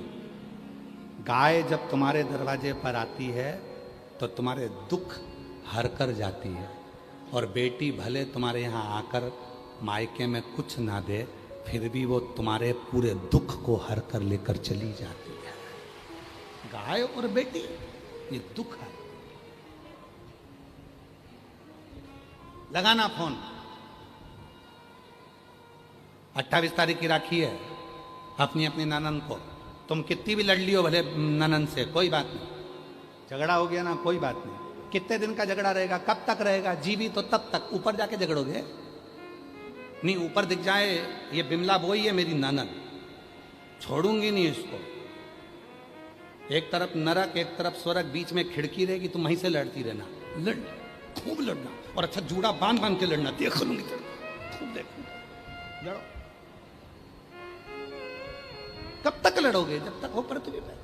गाय जब तुम्हारे दरवाजे पर आती है तो तुम्हारे दुख हर कर जाती है, और बेटी भले तुम्हारे यहाँ आकर मायके में कुछ ना दे, फिर भी वो तुम्हारे पूरे दुख को हर कर लेकर चली जाती है। गाय और बेटी, ये दुख है। लगाना फोन, 28 तारीख की राखी है, अपनी अपनी ननन को, तुम कितनी भी लड़ लियो भले ननन से, कोई बात नहीं, झगड़ा हो गया ना कोई बात नहीं, कितने दिन का झगड़ा रहेगा, कब तक रहेगा, जीवी तो तब तक, ऊपर जाके झगड़ोगे नहीं, ऊपर दिख जाए ये बिमला बोई है मेरी ननन, छोड़ूंगी नहीं इसको, एक तरफ नरक एक तरफ स्वर्ग, बीच में खिड़की रहेगी, तुम वहीं से लड़ती रहना, लड़ खूब लड़ना, और अच्छा जूड़ा बांध बांध के लड़ना, देख लूंगी खूब देखूंगी, लड़ो। कब तक लड़ोगे, जब तक हो पृथ्वी पे।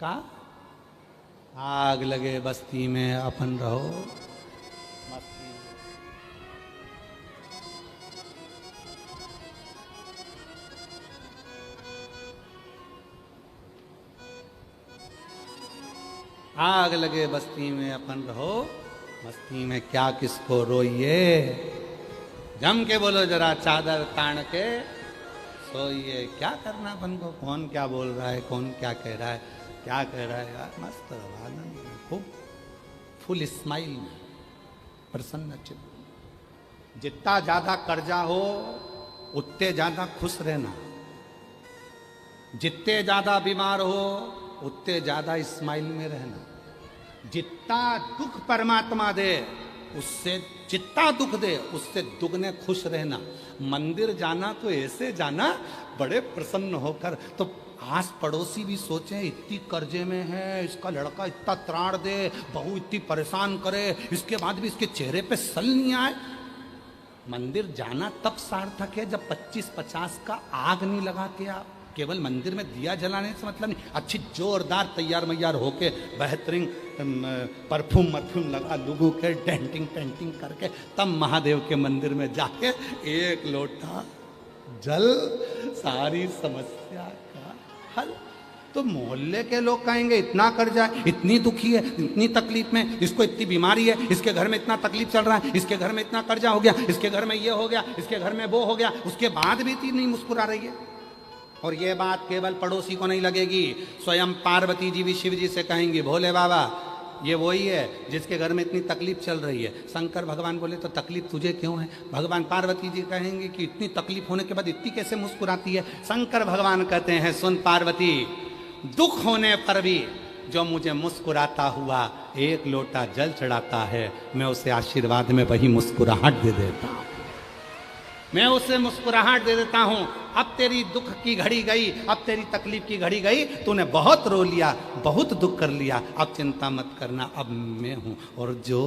कहा आग लगे बस्ती में अपन रहो मस्ती में। आग लगे बस्ती में अपन रहो मस्ती में, क्या किसको रोइए, जम के बोलो जरा चादर तान के सोइए। क्या करना अपन को, कौन क्या बोल रहा है, कौन क्या कह रहा है, क्या कह रहा है, यार मस्त रहो, आनंद में, खूब फुल स्माइल में, प्रसन्न चित्त। जितना ज्यादा कर्जा हो उतने ज्यादा खुश रहना, जितने ज्यादा बीमार हो उतने ज्यादा स्माइल में रहना, जितना दुख परमात्मा दे उससे, जितना दुख दे उससे दुगने खुश रहना। मंदिर जाना तो ऐसे जाना बड़े प्रसन्न होकर, तो आस पड़ोसी भी सोचे इतनी कर्जे में है, इसका लड़का इतना त्राण दे, बहू इतनी परेशान करे, इसके बाद भी इसके चेहरे पे सल नहीं आए। मंदिर जाना तब सार्थक है जब 25-50 का आग नहीं लगा के आप, केवल मंदिर में दिया जलाने से मतलब नहीं, अच्छी जोरदार तैयार मैयार होके बेहतरीन परफ्यूम मरफ्यूम लगा लुगू के डेंटिंग पेंटिंग करके तब महादेव के मंदिर में जाके एक लोटा जल, सारी समस्या का हल। तो मोहल्ले के लोग कहेंगे इतना कर्जा है, इतनी दुखी है, इतनी तकलीफ में, इसको इतनी बीमारी है, इसके घर में इतना तकलीफ चल रहा है, इसके घर में इतना कर्जा हो गया, इसके घर में ये हो गया, इसके घर में वो हो गया, उसके बाद भी इतनी नहीं मुस्कुरा रही है। और ये बात केवल पड़ोसी को नहीं लगेगी, स्वयं पार्वती जी भी शिव जी से कहेंगे भोले बाबा ये वही है जिसके घर में इतनी तकलीफ चल रही है। शंकर भगवान बोले तो तकलीफ तुझे क्यों है? भगवान पार्वती जी कहेंगे कि इतनी तकलीफ होने के बाद इतनी कैसे मुस्कुराती है? शंकर भगवान कहते हैं सुन पार्वती, दुख होने पर भी जो मुझे मुस्कुराता हुआ एक लोटा जल चढ़ाता है, मैं उसे आशीर्वाद में वही मुस्कुराहट दे देता हूँ, मैं उसे मुस्कुराहट दे देता हूं। अब तेरी दुख की घड़ी गई, अब तेरी तकलीफ की घड़ी गई, तूने बहुत रो लिया, बहुत दुख कर लिया, अब चिंता मत करना, अब मैं हूं। और जो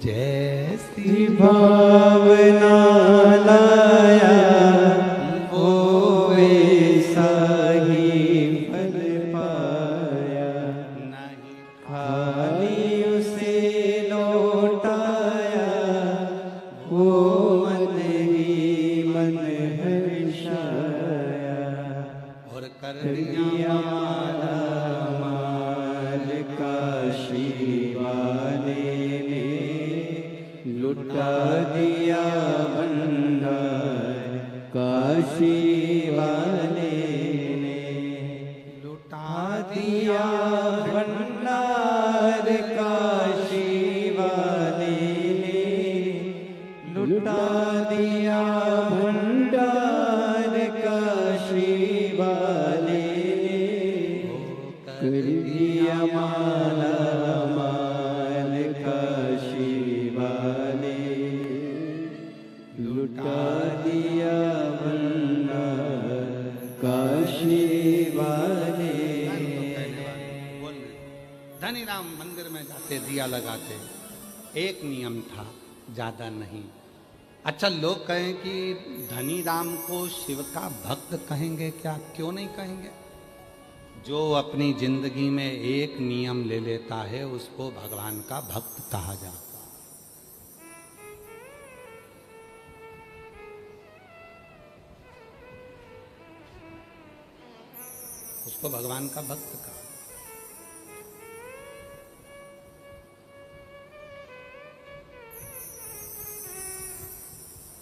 जैसी भावना लाया वो वैसा ही फल पाया, नहीं खाली उसे लौटाया वो मन ही मन हर्षाया। और कर दिया माला माल काशी वाले ने, लुटा दिया भंडार काशी वाले ने, लुटा दिया भंडार काशी वाले ने, लुटा दिया भंडार काशी वाले ने, कर दिया माला माल काशी वाले, लुटा दिया भंडार काशी वाले। धनी राम मंदिर में जाते दिया लगाते, एक नियम था, ज्यादा नहीं। अच्छा लोग कहें कि धनी राम को शिव का भक्त कहेंगे क्या? क्यों नहीं कहेंगे? जो अपनी जिंदगी में एक नियम ले लेता है उसको भगवान का भक्त कहा जाता है। उसको भगवान का भक्त कहा।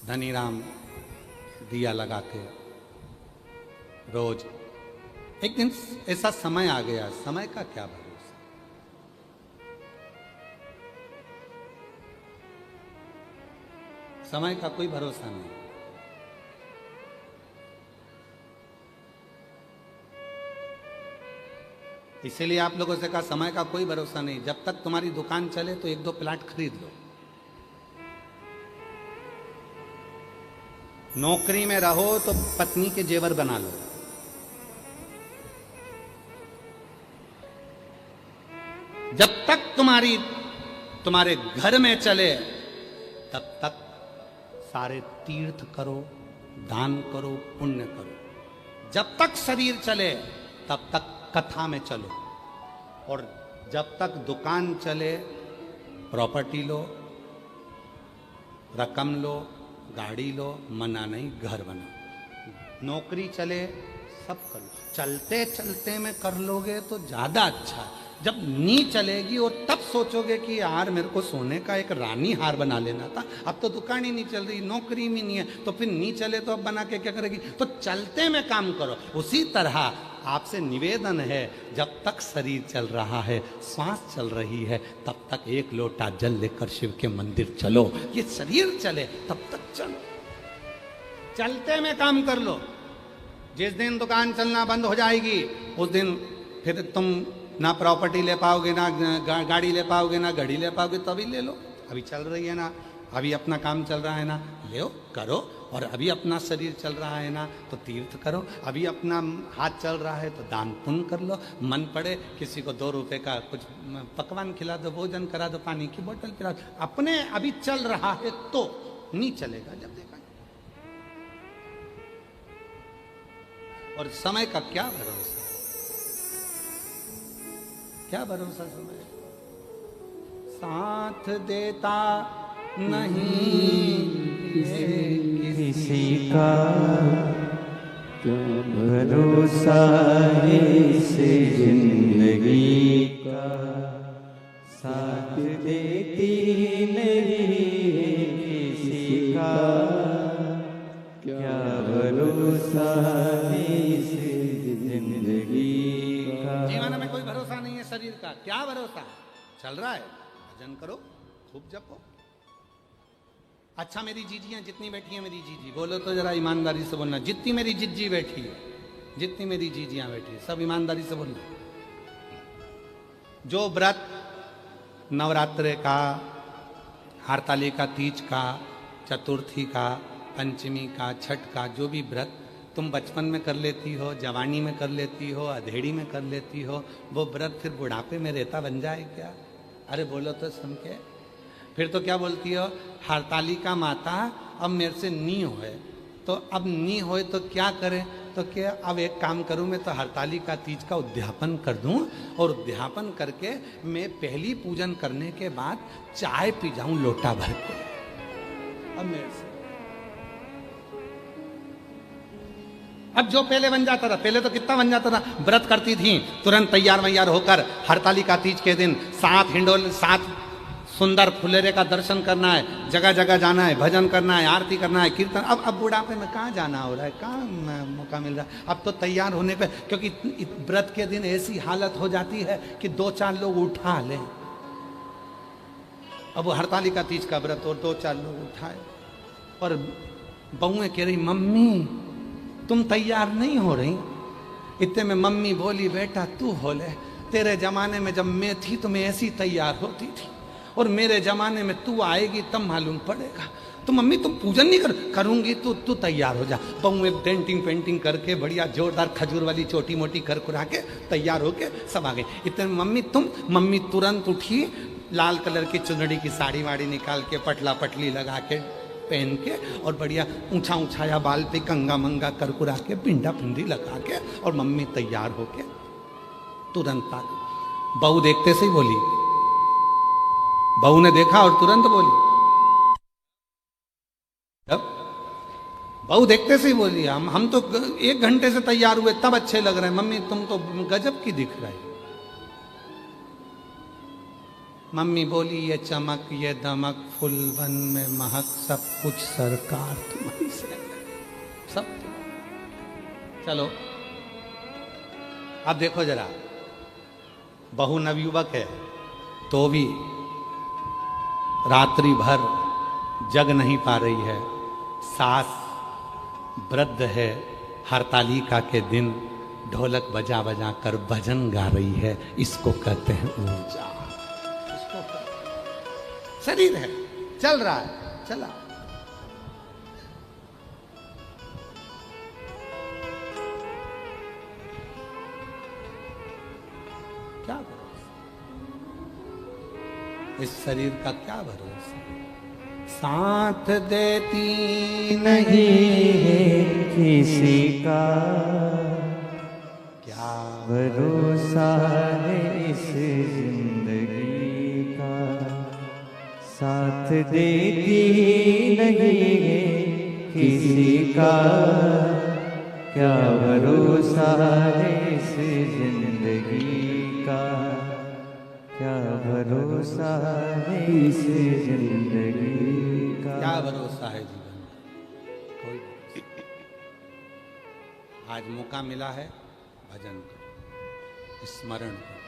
धनी राम दिया लगाते रोज। एक दिन ऐसा समय आ गया, समय का क्या भरोसा, समय का कोई भरोसा नहीं। इसीलिए आप लोगों से कहा समय का कोई भरोसा नहीं। जब तक तुम्हारी दुकान चले तो एक दो प्लाट खरीद लो। नौकरी में रहो तो पत्नी के जेवर बना लो। जब तक तुम्हारे घर में चले तब तक सारे तीर्थ करो, दान करो, पुण्य करो। जब तक शरीर चले तब तक कथा में चलो, और जब तक दुकान चले प्रॉपर्टी लो, रकम लो, गाड़ी लो, मना नहीं, घर बनाओ। नौकरी चले सब करो, चलते चलते में कर लोगे तो ज्यादा अच्छा। जब नी चलेगी और तब सोचोगे कि यार मेरे को सोने का एक रानी हार बना लेना था, अब तो दुकान ही नहीं चल रही, नौकरी भी नहीं है, तो फिर नी चले तो अब बना के क्या करेगी। तो चलते में काम करो। उसी तरह आपसे निवेदन है, जब तक शरीर चल रहा है, सांस चल रही है, तब तक एक लोटा जल लेकर शिव के मंदिर चलो। ये शरीर चले तब तक चलो, चलते में काम कर लो। जिस दिन दुकान चलना बंद हो जाएगी उस दिन फिर तुम ना प्रॉपर्टी ले पाओगे, ना गाड़ी ले पाओगे, ना घड़ी ले पाओगे। तो अभी ले लो, अभी चल रही है ना, अभी अपना काम चल रहा है ना, ले करो। और अभी अपना शरीर चल रहा है ना तो तीर्थ करो। अभी अपना हाथ चल रहा है तो दान पुण्य कर लो। मन पड़े किसी को 2 रुपए का कुछ पकवान खिला दो, भोजन करा दो, पानी की बोतल पिला दो। अपने अभी चल रहा है तो नहीं चलेगा जब देखा। और समय का क्या भरोसा, क्या भरोसा समय। साथ देता नहीं किसी का, क्या भरोसा इस जिंदगी का। साथ देती नहीं किसी का, क्या भरोसा इस जिंदगी का। जीवन में कोई भरोसा नहीं है शरीर का, क्या भरोसा। चल रहा है, भजन करो, खूब जपो। अच्छा मेरी जीजियां जितनी बैठी हैं, मेरी जीजी बोलो तो जरा ईमानदारी से बोलना। जितनी मेरी जिज्जी बैठी है, जितनी मेरी जीजियां बैठी है, सब ईमानदारी से बोलना। जो व्रत नवरात्रे का, हरतालिका तीज का, चतुर्थी का, पंचमी का, छठ का, जो भी व्रत तुम बचपन में कर लेती हो, जवानी में कर लेती हो, अधेड़ी में कर लेती हो, वो व्रत फिर बुढ़ापे में रेता बन जाए क्या? अरे बोलो तो सुन के। फिर तो क्या बोलती हो, हरतालिका माता अब मेरे से नी होए। तो अब नी होए तो क्या करें? तो क्या अब एक काम करूं, मैं तो हरतालिका तीज का उद्यापन कर दूं, और उद्यापन करके मैं पहली पूजन करने के बाद चाय पी जाऊं लोटा भर के। अब मेरे से अब जो पहले बन जाता था, पहले तो कितना बन जाता था, व्रत करती थी तुरंत तैयार वैयार होकर हरतालिका तीज के दिन 7 हिंडोल 7 सुंदर फुलेरे का दर्शन करना है, जगह जगह जाना है, भजन करना है, आरती करना है, कीर्तन। अब बुढ़ापे में कहाँ जाना हो रहा है, कहाँ मौका मिल रहा है। अब तो तैयार होने पे, क्योंकि व्रत के दिन ऐसी हालत हो जाती है कि 2-4 लोग उठा ले। अब वो हरतालिका तीज का व्रत और 2-4 लोग उठाए, और बहुएं कह रही मम्मी तुम तैयार नहीं हो रही। इतने में मम्मी बोली बेटा तू हो ले, तेरे जमाने में जब मैं थी तो मैं ऐसी तैयार होती थी, और मेरे जमाने में तू आएगी तब मालूम पड़ेगा। तो मम्मी तुम पूजन नहीं करूंगी, तू तैयार हो जा। बहु में डेंटिंग पेंटिंग करके बढ़िया जोरदार खजूर वाली छोटी मोटी कर कुरा के तैयार होके सब आ गए। इतने मम्मी तुरंत उठी, लाल कलर की चुनड़ी की साड़ी वाड़ी निकाल के पटला पटली लगा के पहन के, और बढ़िया ऊंचा ऊंचाया बाल पे कंगा मंगा कर कुरा के पिंडा पिंडी लगा के, और मम्मी तैयार होके तुरंत आ गई। बहू देखते से ही बोली, बहू ने देखा और तुरंत बोली, बहू देखते से ही बोली हम तो 1 घंटे से तैयार हुए तब अच्छे लग रहे हैं, मम्मी तुम तो गजब की दिख रही। मम्मी बोली ये चमक ये दमक फूलवन में महक सब कुछ सरकार तुम्हारी से सब। चलो अब देखो जरा, बहू नवयुवक है तो भी रात्रि भर जग नहीं पा रही है, सास वृद्ध है, हरतालिका के दिन ढोलक बजा बजा कर भजन गा रही है। इसको कहते हैं ऊर्जा। इसको शरीर है, चल रहा है, चला। क्या भरोसा, इस शरीर का क्या भरोसा। साथ देती नहीं है किसी का, क्या भरोसा है इस जिंदगी का। साथ देती नहीं है किसी का, क्या भरोसा है इस जिंदगी का। क्या भरोसा है इस जिंदगी का। क्या भरोसा है जीवन में, कोई भरोसा। आज मौका मिला है, भजन करो, स्मरण करो,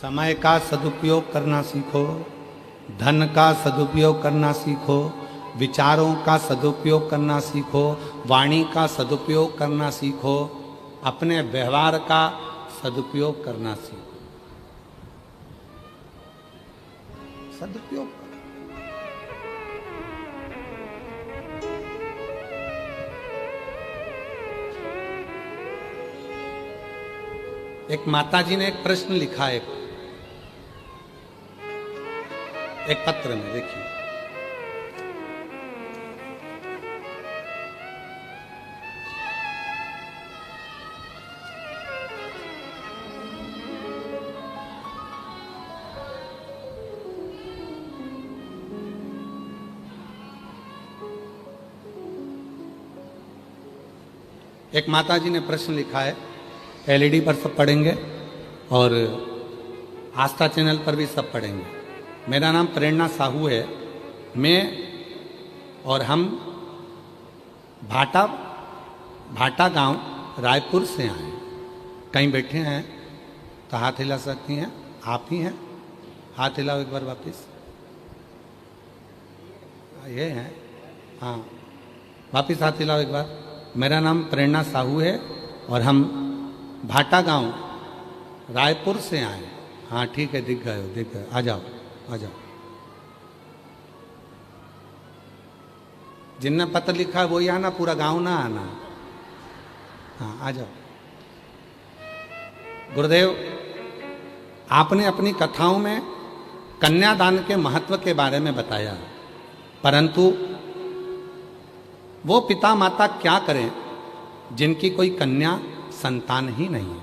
समय का सदुपयोग करना सीखो, धन का सदुपयोग करना सीखो, विचारों का सदुपयोग करना सीखो, वाणी का सदुपयोग करना सीखो, अपने व्यवहार का सदुपयोग करना सीखो। सदुपयोग करो। एक माताजी ने एक प्रश्न लिखा है, एक पत्र में, देखिए। एक माताजी ने प्रश्न लिखा है, एलईडी पर सब पढ़ेंगे और आस्था चैनल पर भी सब पढ़ेंगे। मेरा नाम प्रेरणा साहू है। मैं और हम भाटा गांव रायपुर से आए। कहीं बैठे हैं तो हाथ हिला सकती हैं, आप ही हैं, हाथ हिलाओ एक बार वापस। ये हैं, हाँ, वापस हाथ हिलाओ एक बार। मेरा नाम प्रेरणा साहू है और हम भाटा गांव रायपुर से आए। हाँ ठीक है, दिख गए हो, दिख गए, आ जाओ आ जाओ। जिनने पत्र लिखा है वही आना, पूरा गांव ना आना। हाँ आ जाओ। गुरुदेव, आपने अपनी कथाओं में कन्यादान के महत्व के बारे में बताया, परंतु वो पिता माता क्या करें जिनकी कोई कन्या संतान ही नहीं है।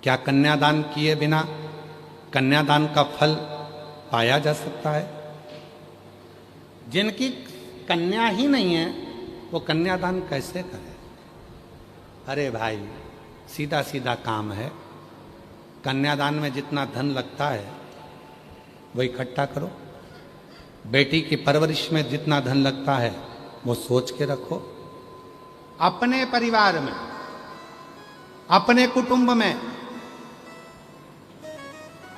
क्या कन्यादान किए बिना कन्यादान का फल पाया जा सकता है? जिनकी कन्या ही नहीं है वो कन्यादान कैसे करें? अरे भाई, सीधा सीधा काम है। कन्यादान में जितना धन लगता है वो इकट्ठा करो। बेटी की परवरिश में जितना धन लगता है वो सोच के रखो। अपने परिवार में, अपने कुटुंब में,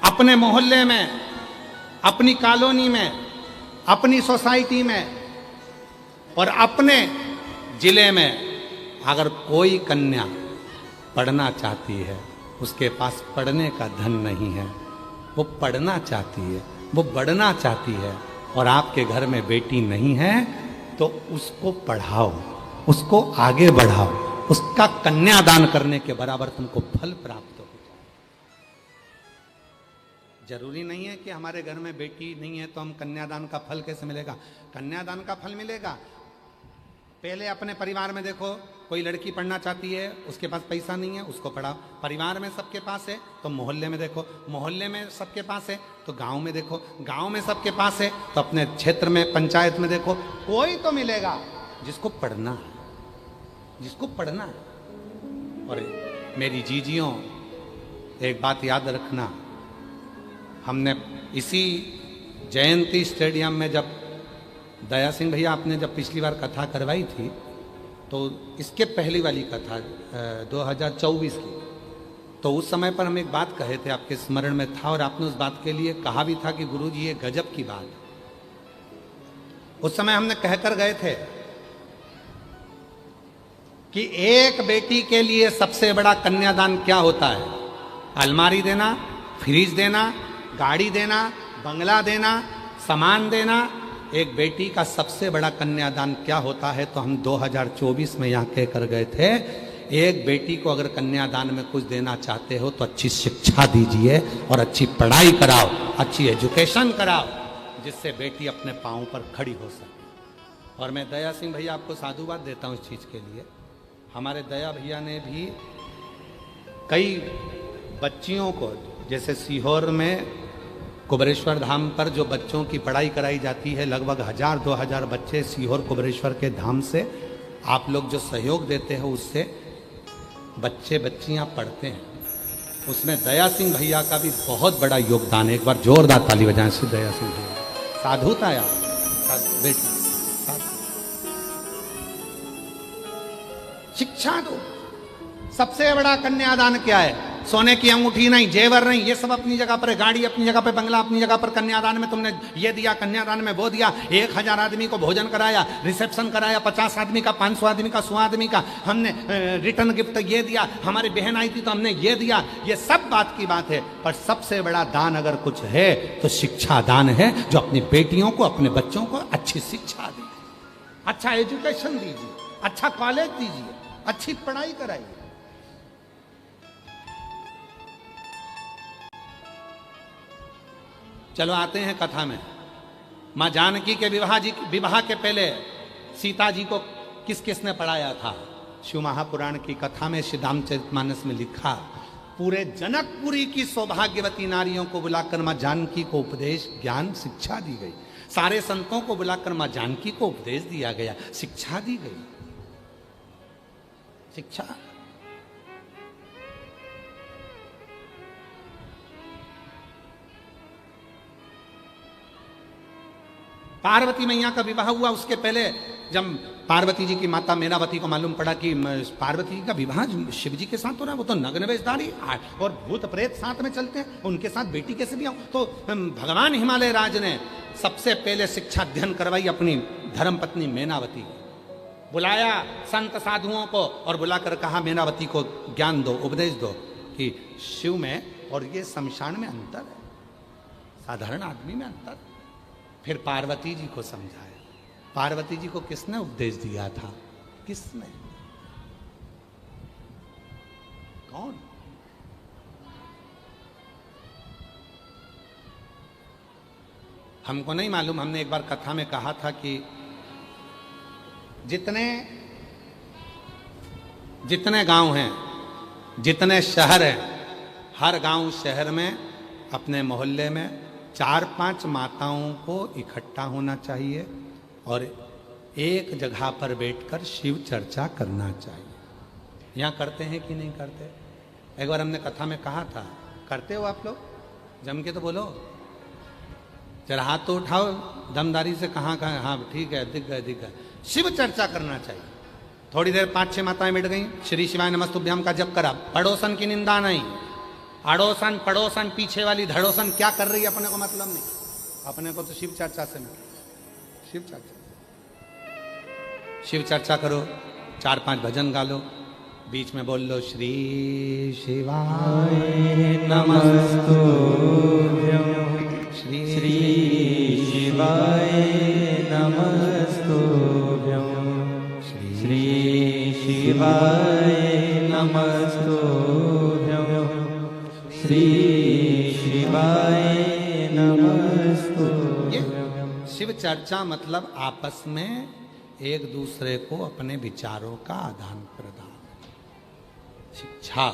अपने मोहल्ले में, अपनी कॉलोनी में, अपनी सोसाइटी में और अपने जिले में अगर कोई कन्या पढ़ना चाहती है, उसके पास पढ़ने का धन नहीं है, वो पढ़ना चाहती है, वो बढ़ना चाहती है और आपके घर में बेटी नहीं है, तो उसको पढ़ाओ, उसको आगे बढ़ाओ। उसका कन्यादान करने के बराबर तुमको फल प्राप्त हो। जरूरी नहीं है कि हमारे घर में बेटी नहीं है तो हम कन्यादान का फल कैसे मिलेगा। कन्यादान का फल मिलेगा, पहले अपने परिवार में देखो, कोई लड़की पढ़ना चाहती है, उसके पास पैसा नहीं है, उसको पढ़ाओ। परिवार में सबके पास है तो मोहल्ले में देखो, मोहल्ले में सबके पास है तो गांव में देखो, गांव में सबके पास है तो अपने क्षेत्र में, पंचायत में देखो। कोई तो मिलेगा जिसको पढ़ना है, जिसको पढ़ना है। और मेरी जीजियों, एक बात याद रखना, हमने इसी जयंती स्टेडियम में जब दया सिंह भैया आपने जब पिछली बार कथा करवाई थी, तो इसके पहली वाली कथा 2024 की, तो उस समय पर हम एक बात कहे थे, आपके स्मरण में था, और आपने उस बात के लिए कहा भी था कि गुरुजी ये गजब की बात है। उस समय हमने कहकर गए थे कि एक बेटी के लिए सबसे बड़ा कन्यादान क्या होता है? अलमारी देना, फ्रिज देना, गाड़ी देना, बंगला देना, सामान देना। एक बेटी का सबसे बड़ा कन्यादान क्या होता है? तो हम 2024 में यहाँ कहकर गए थे, एक बेटी को अगर कन्यादान में कुछ देना चाहते हो तो अच्छी शिक्षा दीजिए और अच्छी पढ़ाई कराओ, अच्छी एजुकेशन कराओ, जिससे बेटी अपने पांव पर खड़ी हो सके। और मैं दया सिंह भैया आपको साधुवाद देता हूँ इस चीज़ के लिए। हमारे दया भैया ने भी कई बच्चियों को, जैसे सीहोर में कुबरेश्वर धाम पर जो बच्चों की पढ़ाई कराई जाती है, लगभग 1000-2000 बच्चे सीहोर कुबरेश्वर के धाम से आप लोग जो सहयोग देते हो उससे बच्चे बच्चियां पढ़ते हैं। उसमें दया सिंह भैया का भी बहुत बड़ा योगदान है। एक बार जोरदार ताली बजाएं श्री दया सिंह भैया। साधुता यार, बेटी शिक्षा दो। सबसे बड़ा कन्यादान क्या है? सोने की अंगूठी नहीं, जेवर नहीं, ये सब अपनी जगह पर है, गाड़ी अपनी जगह पर, बंगला अपनी जगह पर। कन्यादान में तुमने ये दिया, कन्यादान में वो दिया, 1000 आदमी को भोजन कराया, रिसेप्शन कराया, 50 आदमी का, 500 आदमी का, 100 आदमी का, हमने रिटर्न गिफ्ट ये दिया, हमारी बहन आई थी तो हमने ये दिया। ये सब बात की बात है, पर सबसे बड़ा दान अगर कुछ है तो शिक्षा दान है, जो अपनी बेटियों को, अपने बच्चों को अच्छी शिक्षा दीजिए, अच्छा एजुकेशन दीजिए, अच्छा कॉलेज दीजिए, अच्छी पढ़ाई कराइए। चलो आते हैं कथा में। मां जानकी के विवाह के पहले सीता जी को किस किसने पढ़ाया था? शिव महापुराण की कथा में, श्री रामचरितमानस में लिखा, पूरे जनकपुरी की सौभाग्यवती नारियों को बुलाकर मां जानकी को उपदेश, ज्ञान, शिक्षा दी गई। सारे संतों को बुलाकर मां जानकी को उपदेश दिया गया, शिक्षा दी गई। शिक्षा पार्वती मैया का विवाह हुआ, उसके पहले जब पार्वती जी की माता मेनावती को मालूम पड़ा कि पार्वती जी का विवाह शिव जी के साथ हो रहा है, वो तो नग्न वेशधारी और भूत प्रेत साथ में चलते हैं, उनके साथ बेटी कैसे भी आओ? तो भगवान हिमालय राज ने सबसे पहले शिक्षा अध्ययन करवाई अपनी धर्मपत्नी मेनावती को। बुलाया संत साधुओं को और बुलाकर कहा, मेनावती को ज्ञान दो, उपदेश दो कि शिव में और ये शमशान में अंतर है, साधारण आदमी में अंतर है। फिर पार्वती जी को समझाया। पार्वती जी को किसने उपदेश दिया था? किसने? कौन? हमको नहीं मालूम। हमने एक बार कथा में कहा था कि जितने गांव हैं, जितने शहर हैं, हर गांव शहर में, अपने मोहल्ले में 4-5 माताओं को इकट्ठा होना चाहिए और एक जगह पर बैठकर शिव चर्चा करना चाहिए। यहाँ करते हैं कि नहीं करते? एक बार हमने कथा में कहा था, करते हो आप लोग? जम के तो बोलो, जरा हाथ तो उठाओ दमदारी से। कहाँ? हाँ ठीक है, दिख गए। शिव चर्चा करना चाहिए। थोड़ी देर 5-6 माताएं बैठ गई, श्री शिवाय नमस्तुभ्याम का जप करा। पड़ोसन की निंदा नहीं, अड़ोसन पड़ोसन पीछे वाली धड़ोसन क्या कर रही है अपने को मतलब नहीं, अपने को तो शिव चर्चा से मिले। शिव चर्चा करो, 4-5 भजन गा लो, बीच में बोल लो श्री शिवाय नमस्तुभ्यं, श्री शिवाय नमस्तुभ्यं, श्री शिवाय नमस्तुभ्यं, श्री शिवाय नमस्तुभ्यं। शिव चर्चा मतलब आपस में एक दूसरे को अपने विचारों का आदान प्रदान, शिक्षा।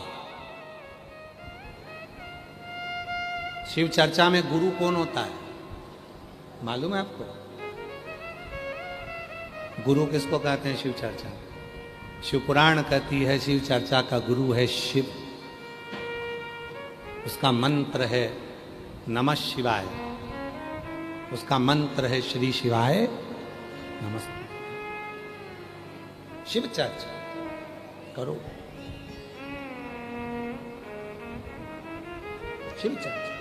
शिव चर्चा में गुरु कौन होता है मालूम है आपको? गुरु किसको कहते हैं शिव चर्चा? शिव पुराण कहती है शिव चर्चा का गुरु है शिव। उसका मंत्र है नमः शिवाय, उसका मंत्र है श्री शिवाय नमस्ते। शिव चर्चा करो। शिव चर्चा।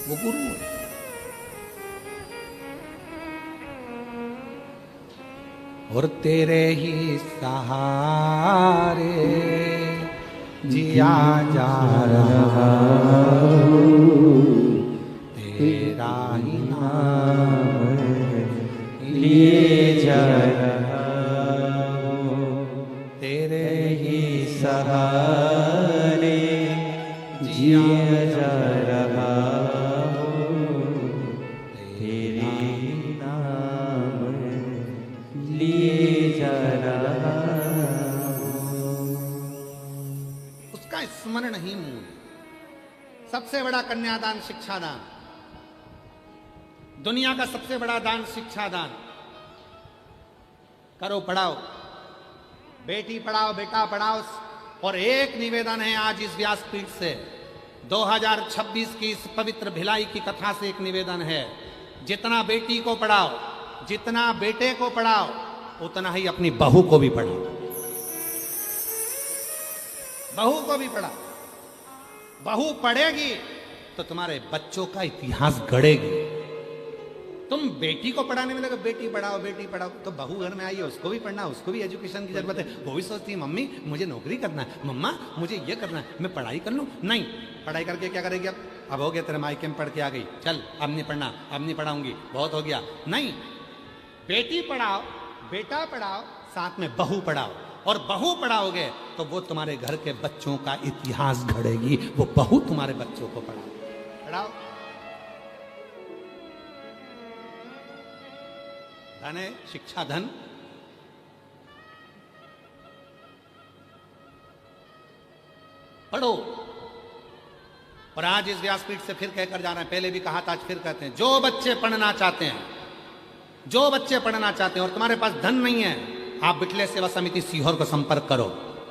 वो गुरु है। और तेरे ही सहारे जिया जा रहा, तेरा ही नाम लिए जा रहा, तेरे ही सहारे जिया जा रहा, तेरे नाम लिए जा रहा। उसका स्मरण ही मूल। सबसे बड़ा कन्यादान शिक्षादान, दुनिया का सबसे बड़ा दान शिक्षादान। करो, पढ़ाओ, बेटी पढ़ाओ, बेटा पढ़ाओ। और एक निवेदन है आज इस व्यासपीठ से, 2026 की इस पवित्र भिलाई की कथा से एक निवेदन है, जितना बेटी को पढ़ाओ, जितना बेटे को पढ़ाओ, उतना ही अपनी बहू को भी पढ़ाओ। बहू को भी पढ़ाओ। बहू पढ़ेगी तो तुम्हारे बच्चों का इतिहास गढ़ेगी। तुम बेटी को पढ़ाने में लगे, बेटी पढ़ाओ, बेटी पढ़ाओ, तो बहू घर में आई है, उसको भी पढ़ना, उसको भी एजुकेशन की जरूरत है। वो भी सोचती है मम्मी मुझे नौकरी करना है, मम्मा मुझे ये करना है, मैं पढ़ाई कर लूँ। नहीं, पढ़ाई करके क्या करेगी? अब हो गया तेरे मायके में पढ़ के आ गई, चल अब नहीं पढ़ना, अब नहीं पढ़ाऊंगी, बहुत हो गया। नहीं, बेटी पढ़ाओ, बेटा पढ़ाओ, साथ में बहू पढ़ाओ। और बहू पढ़ाओगे तो वो तुम्हारे घर के बच्चों का इतिहास गढ़ेगी। वो बहू तुम्हारे बच्चों को पढ़ाओ। धन है, शिक्षा धन। पढ़ो। और आज इस व्यासपीठ से फिर कहकर जा रहे हैं, पहले भी कहा था, आज फिर कहते हैं, जो बच्चे पढ़ना चाहते हैं, जो बच्चे पढ़ना चाहते हैं और तुम्हारे पास धन नहीं है, आप बिटले सेवा समिति सीहोर को संपर्क करो,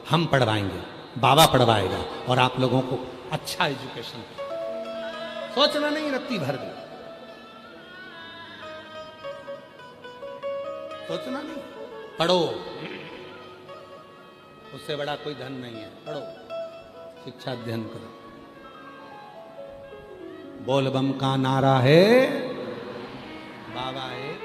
हम पढ़वाएंगे, बाबा पढ़वाएगा और आप लोगों को अच्छा एजुकेशन। सोचना नहीं, रत्ती भर दे, सोचना नहीं, पढ़ो। उससे बड़ा कोई धन नहीं है। पढ़ो, शिक्षा अध्ययन करो। बोल बम का नारा है, बाबा है,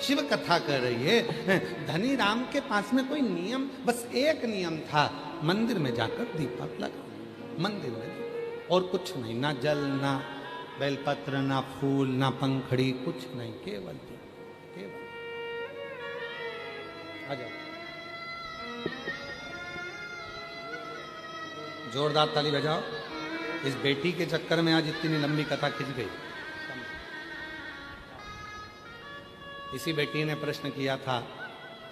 शिव कथा कर रही है। धनी राम के पास में कोई नियम, बस एक नियम था, मंदिर में जाकर दीपक लगा, मंदिर में, और कुछ नहीं, ना जल, ना बेलपत्र, ना फूल, ना पंखड़ी, कुछ नहीं, केवल दीप, केवल। आ जाओ, जोरदार ताली बजाओ। इस बेटी के चक्कर में आज इतनी लंबी कथा खिंच गई। इसी बेटी ने प्रश्न किया था,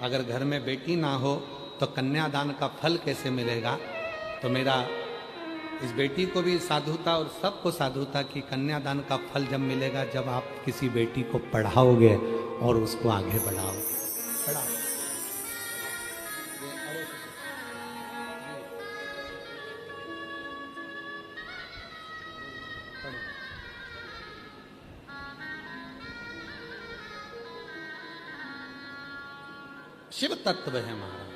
अगर घर में बेटी ना हो तो कन्यादान का फल कैसे मिलेगा? तो मेरा इस बेटी को भी साधुता और सबको साधुता कि कन्यादान का फल जब मिलेगा, जब आप किसी बेटी को पढ़ाओगे और उसको आगे बढ़ाओगे। पढ़ाओ। शिव तत्व है हमारा।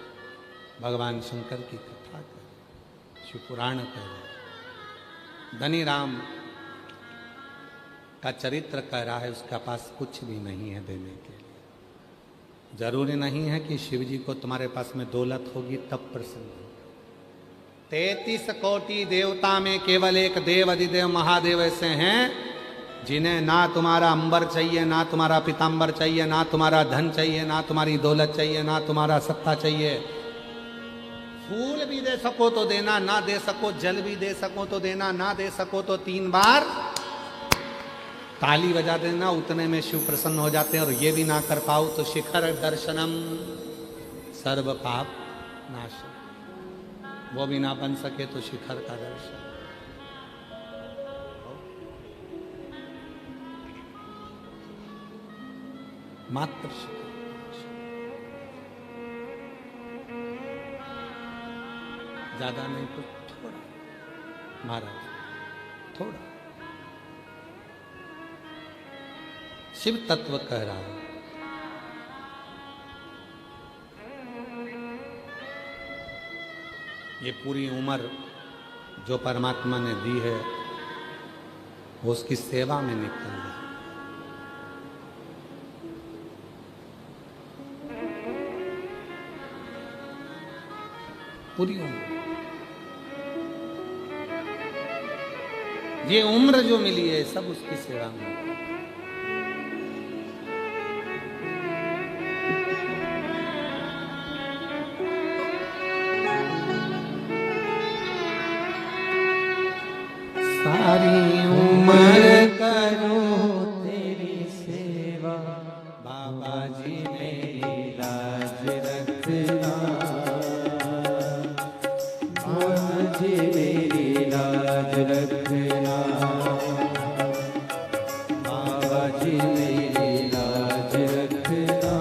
भगवान शंकर की कथा कर, शिव पुराण कर, धनी राम का चरित्र कह रहा है, उसका पास कुछ भी नहीं है देने के लिए। जरूरी नहीं है कि शिव जी को तुम्हारे पास में दौलत होगी तब प्रसन्न होगा। 33 कोटि देवता में केवल एक देव अधिदेव महादेव ऐसे हैं जिन्हें ना तुम्हारा अंबर चाहिए, ना तुम्हारा पीतांबर चाहिए, ना तुम्हारा धन चाहिए, ना तुम्हारी दौलत चाहिए, ना तुम्हारा सत्ता चाहिए। फूल भी दे सको तो देना, ना दे सको जल भी दे सको तो देना, ना दे सको तो 3 बार ताली बजा देना, उतने में शिव प्रसन्न हो जाते हैं। और ये भी ना कर पाओ तो शिखर दर्शनम सर्व पाप नाशनम, वो भी ना बन सके तो शिखर का दर्शन। मात्र ज्यादा नहीं तो थोड़ा, महाराज थोड़ा। शिव तत्व कह रहा है। ये पूरी उम्र जो परमात्मा ने दी है वो उसकी सेवा में निकल गई। पूरी उम्र, ये उम्र जो मिली है सब उसकी सेवा में। सारी उम्र करूं तेरी सेवा, बाबा जी मेरी लाज रखना, बाबा जी मेरी लाज रखना, बाबा जी मेरी लाज रखना,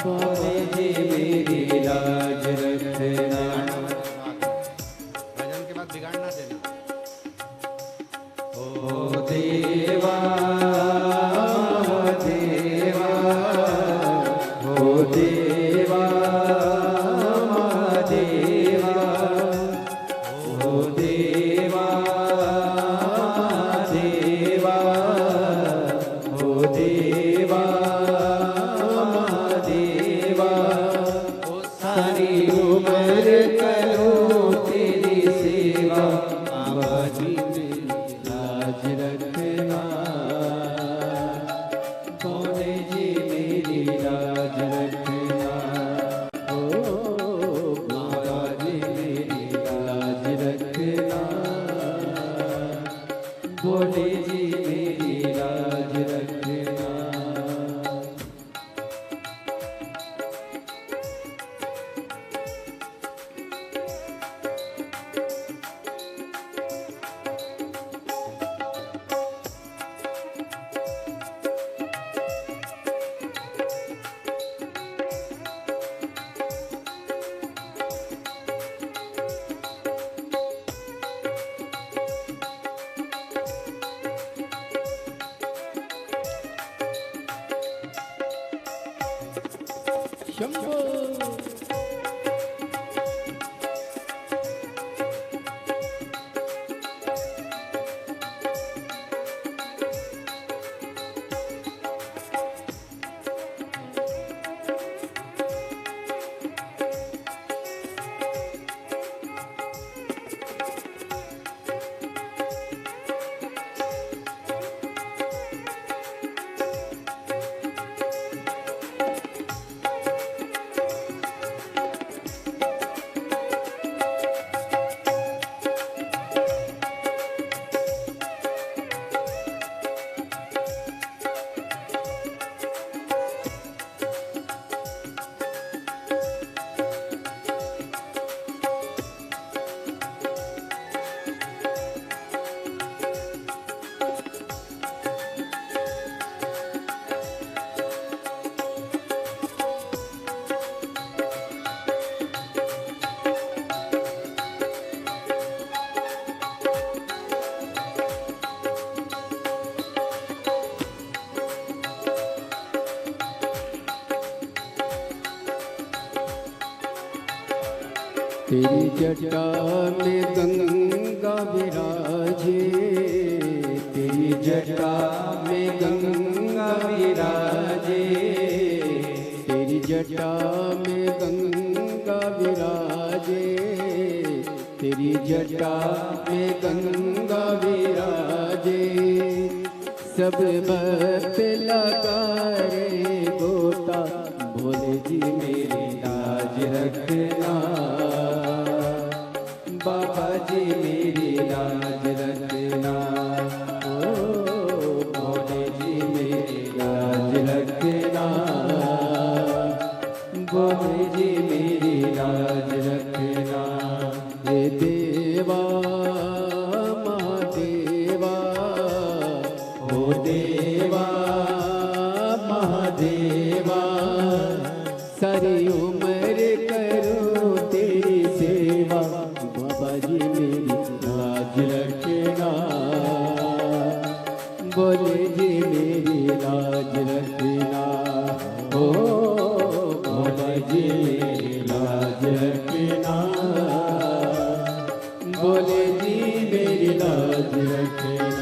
बाबा जी मेरी लाज रखना। भजन के बाद बिगाड़ना देना। ओ देवा देवा, ओ देवा देवा, ओ देवा देवा, ओ देवा देवा, ओ सारी उम्र करूं तेरी सेवा, बाबा जी मेरी लाज रखना, भोले जी मेरी लाज रखना, ओ बाबा जी मेरी लाज रखना, भोले जी मेरी लाज रखना। शंभो तेरी जटा में गंगा विराजे, तेरी जटा में गंगा विराजे, तेरी जटा में गंगा विराजे, तेरी जटा में गंगा विराजे, सब भक्त लगा रे गोता, भोले जी मेरी लाज रखना, बाबा जी मेरी लाज रखना, ओ भोले जी मेरी लाज रखना, भोले जी मेरी लाज रखना। हे देवा महादेवा, ओ देवा महादेवा, सारी उम्र करूं तेरी सेवा, बाबा जी मेरी लाज रखना, भोले जी मेरी लाज रखना, ओ भोले जी मेरी लाज रखना। बोले जी मेरी लाज रखना।